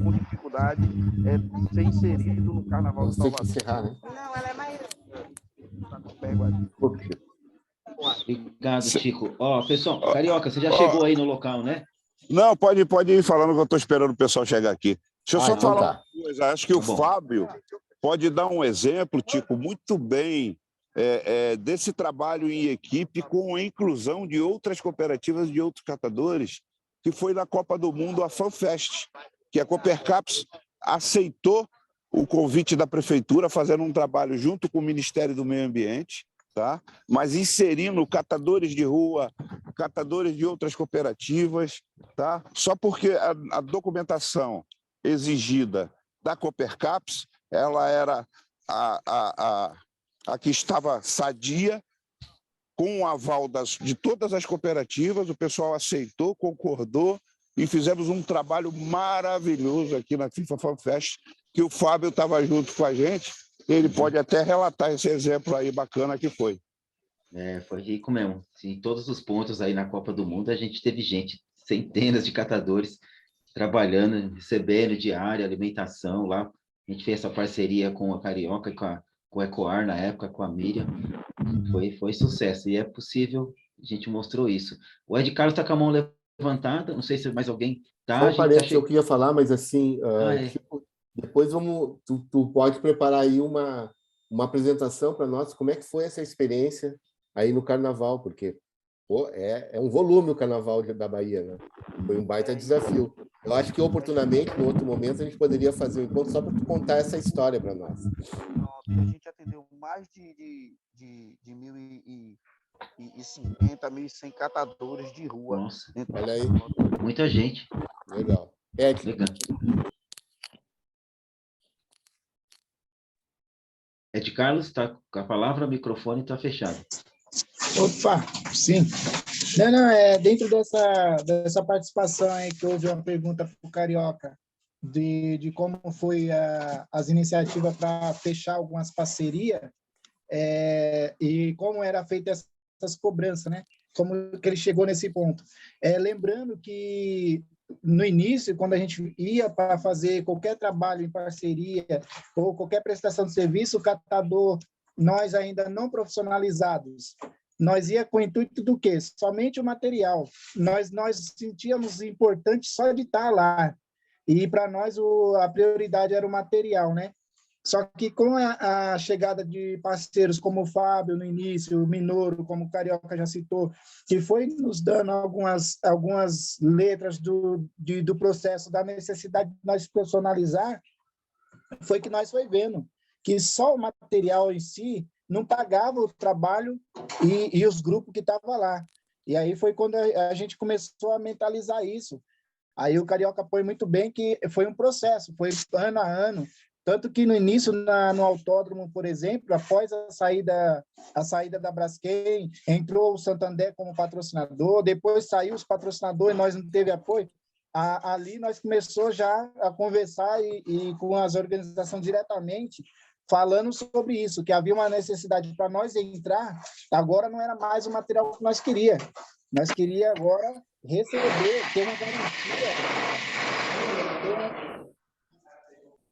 com dificuldade ser inserido no Carnaval de Salvador. Tem que encerrar, né? Não, ela é mais... Obrigado, Chico. Pessoal, Carioca, você já chegou aí no local, né? Não, pode ir falando que eu estou esperando o pessoal chegar aqui. Deixa eu só então falar uma coisa. Acho que o Fábio pode dar um exemplo, Tico, muito bem, desse trabalho em equipe com a inclusão de outras cooperativas, de outros catadores, que foi na Copa do Mundo, a FanFest, que a Copercaps aceitou o convite da prefeitura, fazendo um trabalho junto com o Ministério do Meio Ambiente, tá? Mas inserindo catadores de rua, catadores de outras cooperativas, tá? Só porque a documentação exigida da Copercaps, ela era a que estava sadia, com o aval de todas as cooperativas, o pessoal aceitou, concordou, e fizemos um trabalho maravilhoso aqui na FIFA FanFest, que o Fábio estava junto com a gente. Ele pode até relatar esse exemplo aí bacana que foi. Foi rico mesmo. Em todos os pontos aí na Copa do Mundo, a gente teve gente, centenas de catadores trabalhando, recebendo diária, alimentação lá. A gente fez essa parceria com a Carioca e com o Ecoar na época, com a Miriam. Foi sucesso. E é possível A gente mostrou isso. O Ed Carlos está com a mão levantada, não sei se mais alguém tá. Só um parênteses, eu queria falar, mas assim, é. tipo, depois tu pode preparar aí uma apresentação para nós, como é que foi essa experiência aí no Carnaval, porque pô, é um volume o Carnaval da Bahia, né? Foi um baita desafio. Eu acho que oportunamente, em outro momento, a gente poderia fazer um encontro só para tu contar essa história para nós. A gente atendeu mais de 1.050, 1.100 catadores de rua. Nossa, olha aí. Muita gente. Legal. Legal. Ed Carlos, está com a palavra, o microfone está fechado. Opa, sim. Não, dentro dessa participação aí que houve uma pergunta para o Carioca de como foi as iniciativas para fechar algumas parcerias e como era feita essas cobranças, né? Como que ele chegou nesse ponto. Lembrando que no início, quando a gente ia para fazer qualquer trabalho em parceria ou qualquer prestação de serviço, o catador, nós ainda não profissionalizados, nós ia com o intuito do quê? Somente o material. Nós sentíamos importante só de estar lá. E para nós a prioridade era o material, né? Só que com a chegada de parceiros como o Fábio no início, o Minoro, como o Carioca já citou, que foi nos dando algumas letras do processo, da necessidade de nós personalizar, foi que nós foi vendo que só o material em si não pagava o trabalho e os grupos que estavam lá. E aí foi quando a gente começou a mentalizar isso. Aí o Carioca põe muito bem que foi um processo, foi ano a ano. Tanto que no início, no autódromo, por exemplo, após a saída da Braskem, entrou o Santander como patrocinador, depois saiu os patrocinadores, nós não teve apoio. Ali nós começamos já a conversar e com as organizações diretamente, falando sobre isso, que havia uma necessidade para nós entrar, agora não era mais o material que nós queríamos. Nós queríamos agora receber,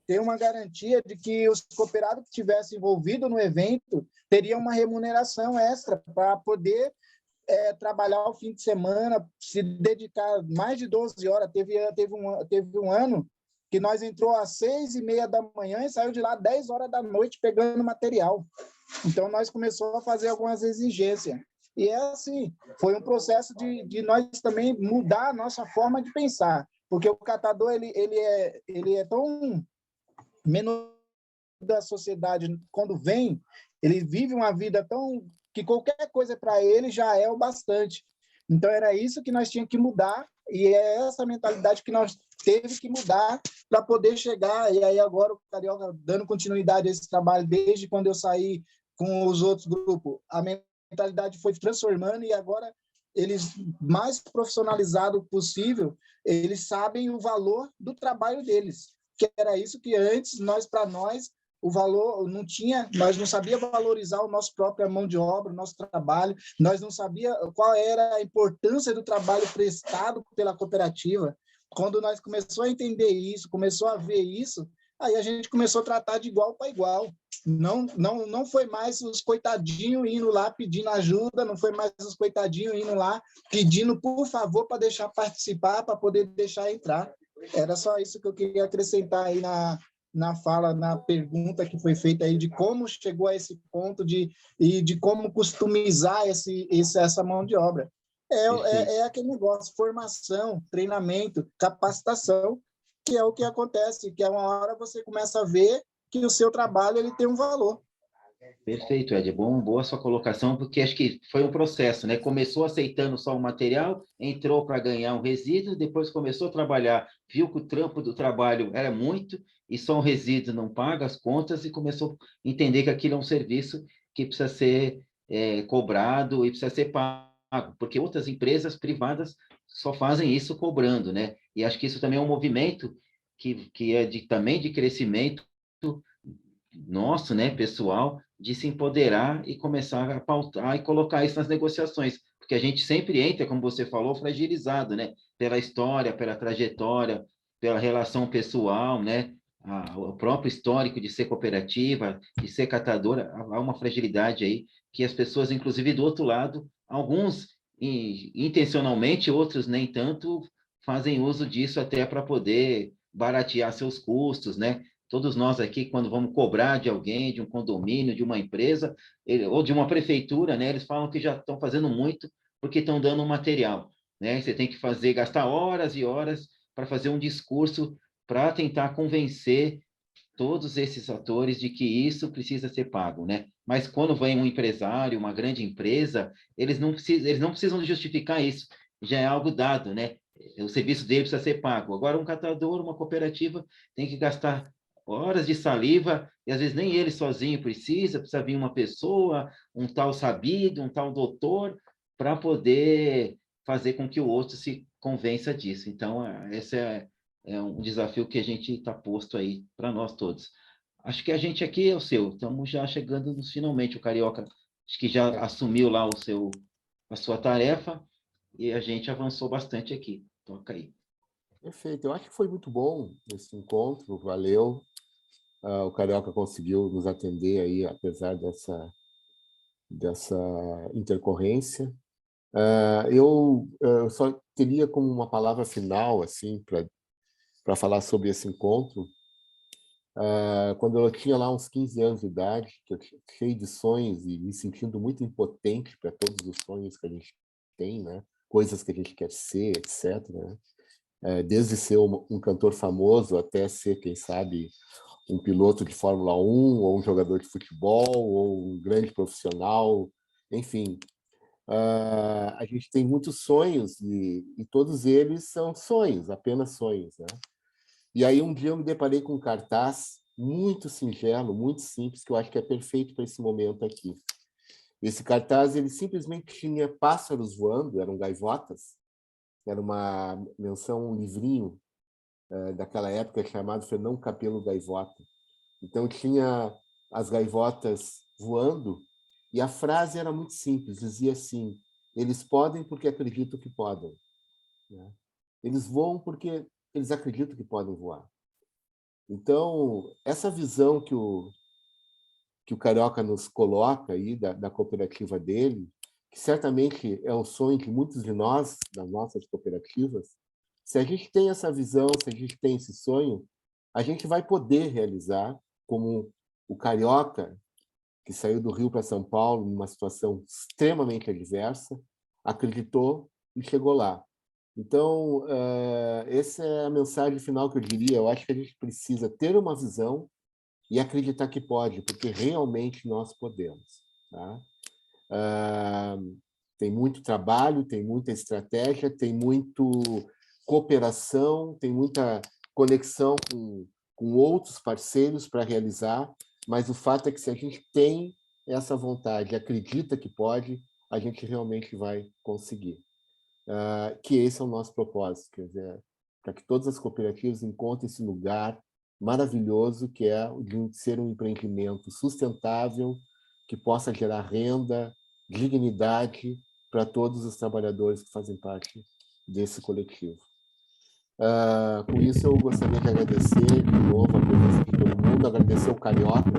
ter uma garantia de que os cooperados que estivessem envolvidos no evento teriam uma remuneração extra para poder trabalhar o fim de semana, se dedicar mais de 12 horas. Teve um ano que nós entrou às 6h30 da manhã e saiu de lá às 10 horas da noite pegando material. Então, nós começamos a fazer algumas exigências. E assim, foi um processo de nós também mudar a nossa forma de pensar, porque o catador ele é tão menor da sociedade, quando vem, ele vive uma vida tão que qualquer coisa para ele já é o bastante. Então, era isso que nós tínhamos que mudar, e é essa mentalidade que nós teve que mudar para poder chegar. E aí, agora, o Carioca dando continuidade a esse trabalho, desde quando eu saí com os outros grupos, a mentalidade foi transformando, e agora eles, mais profissionalizado possível, eles sabem o valor do trabalho deles, que era isso que antes, para nós, o valor não tinha, nós não sabíamos valorizar o nosso própria mão de obra, o nosso trabalho, nós não sabíamos qual era a importância do trabalho prestado pela cooperativa. Quando nós começamos a entender isso, começou a ver isso, aí a gente começou a tratar de igual para igual. Não foi mais os coitadinhos indo lá pedindo ajuda, não foi mais os coitadinhos indo lá pedindo, por favor, para deixar participar, para poder deixar entrar. Era só isso que eu queria acrescentar aí na fala, na pergunta que foi feita aí, de como chegou a esse ponto de como customizar essa mão de obra. É aquele negócio, formação, treinamento, capacitação, que é o que acontece, que é uma hora você começa a ver que o seu trabalho ele tem um valor. Perfeito, Ed. Boa sua colocação, porque acho que foi um processo, né? Começou aceitando só o material, entrou para ganhar um resíduo, depois começou a trabalhar, viu que o trampo do trabalho era muito, e só um resíduo não paga as contas, e começou a entender que aquilo é um serviço que precisa ser cobrado e precisa ser pago, porque outras empresas privadas só fazem isso cobrando, né? E acho que isso também é um movimento que é também de crescimento nosso, né, pessoal, de se empoderar e começar a pautar e colocar isso nas negociações, porque a gente sempre entra, como você falou, fragilizado, né, pela história, pela trajetória, pela relação pessoal, né, o próprio histórico de ser cooperativa, de ser catadora, há uma fragilidade aí que as pessoas, inclusive do outro lado, alguns intencionalmente, outros nem tanto, fazem uso disso até para poder baratear seus custos, né? Todos nós aqui, quando vamos cobrar de alguém, de um condomínio, de uma empresa, ou de uma prefeitura, né? Eles falam que já estão fazendo muito porque estão dando um material, né? Você tem que gastar horas e horas para fazer um discurso para tentar convencer todos esses atores de que isso precisa ser pago, né? Mas quando vem um empresário, uma grande empresa, eles não precisam justificar isso, já é algo dado, né? O serviço dele precisa ser pago. Agora, um catador, uma cooperativa, tem que gastar horas de saliva, e às vezes nem ele sozinho precisa vir uma pessoa, um tal sabido, um tal doutor, para poder fazer com que o outro se convença disso. Então, esse é um desafio que a gente está posto aí para nós todos. Acho que a gente aqui é o seu, estamos já chegando nos finalmente, o Carioca acho que já assumiu lá a sua tarefa, e a gente avançou bastante aqui. Toca aí. Perfeito, eu acho que foi muito bom esse encontro, valeu. O Carioca conseguiu nos atender aí, apesar dessa intercorrência. Eu só teria como uma palavra final, assim, para falar sobre esse encontro. Quando eu tinha lá uns 15 anos de idade, que eu cheio de sonhos e me sentindo muito impotente para todos os sonhos que a gente tem, né? Coisas que a gente quer ser, etc. Né? Desde ser um cantor famoso até ser, quem sabe, um piloto de Fórmula 1, ou um jogador de futebol, ou um grande profissional, enfim. A gente tem muitos sonhos e todos eles são sonhos, apenas sonhos, né? E aí um dia eu me deparei com um cartaz muito singelo, muito simples, que eu acho que é perfeito para esse momento aqui. Esse cartaz, ele simplesmente tinha pássaros voando, eram gaivotas, era uma menção, um livrinho daquela época chamado Fernão Capelo Gaivota. Então tinha as gaivotas voando e a frase era muito simples, dizia assim: eles podem porque acreditam que podem, né? Eles voam porque eles acreditam que podem voar. Então, essa visão que o Carioca nos coloca aí da cooperativa dele, que certamente é o sonho de muitos de nós, das nossas cooperativas, se a gente tem essa visão, se a gente tem esse sonho, a gente vai poder realizar, como o Carioca, que saiu do Rio para São Paulo numa situação extremamente adversa, acreditou e chegou lá. Então, essa é a mensagem final que eu diria. Eu acho que a gente precisa ter uma visão e acreditar que pode, porque realmente nós podemos. Tá? Tem muito trabalho, tem muita estratégia, tem muito cooperação, tem muita conexão com outros parceiros para realizar, mas o fato é que se a gente tem essa vontade, acredita que pode, a gente realmente vai conseguir. Que esse é o nosso propósito, quer dizer, para que todas as cooperativas encontrem esse lugar maravilhoso que é o de ser um empreendimento sustentável, que possa gerar renda, dignidade para todos os trabalhadores que fazem parte desse coletivo. Com isso, eu gostaria de agradecer de novo a presença de todo mundo, agradecer ao Carioca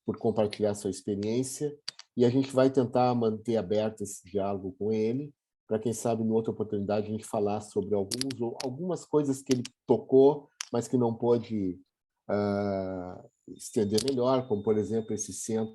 por compartilhar sua experiência, e a gente vai tentar manter aberto esse diálogo com ele, para quem sabe, em outra oportunidade, a gente falar sobre algumas coisas que ele tocou, mas que não pôde estender melhor, como, por exemplo, esse centro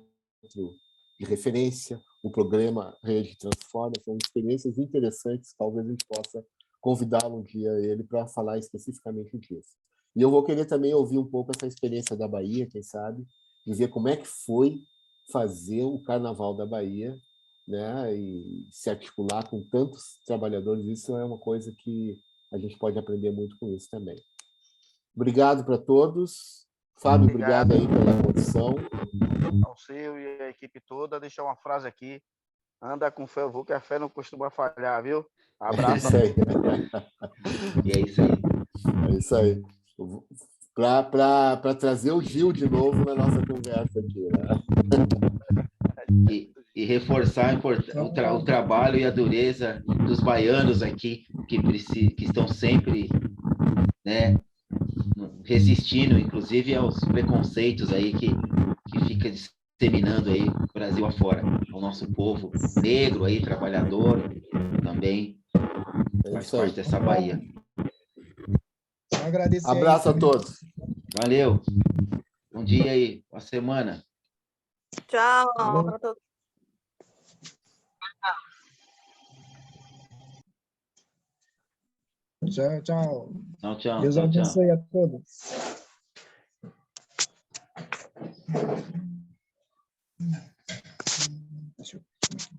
de referência, o programa Rede Transforma, são experiências interessantes, talvez a gente possa convidá-lo um dia ele para falar especificamente disso. E eu vou querer também ouvir um pouco essa experiência da Bahia, quem sabe, e ver como é que foi fazer o Carnaval da Bahia, né, e se articular com tantos trabalhadores. Isso é uma coisa que a gente pode aprender muito com isso também. Obrigado para todos. Fábio, obrigado aí pela condição. Ao seu e a equipe toda. Deixar uma frase aqui: anda com fé, eu vou, que a fé não costuma falhar, viu? Abraço. É isso aí. E é isso aí. É isso aí. Para trazer o Gil de novo na nossa conversa aqui, né? E reforçar o trabalho e a dureza dos baianos aqui, que estão sempre, né, resistindo, inclusive, aos preconceitos aí que fica disseminando aí Brasil afora. O nosso povo negro aí, trabalhador, também faz parte dessa Bahia. Abraço a todos. Valeu. Bom dia aí, boa semana. Tchau para todos. Tchau, tchau. Tchau, tchau. Deus tchau, tchau. abençoe a todos.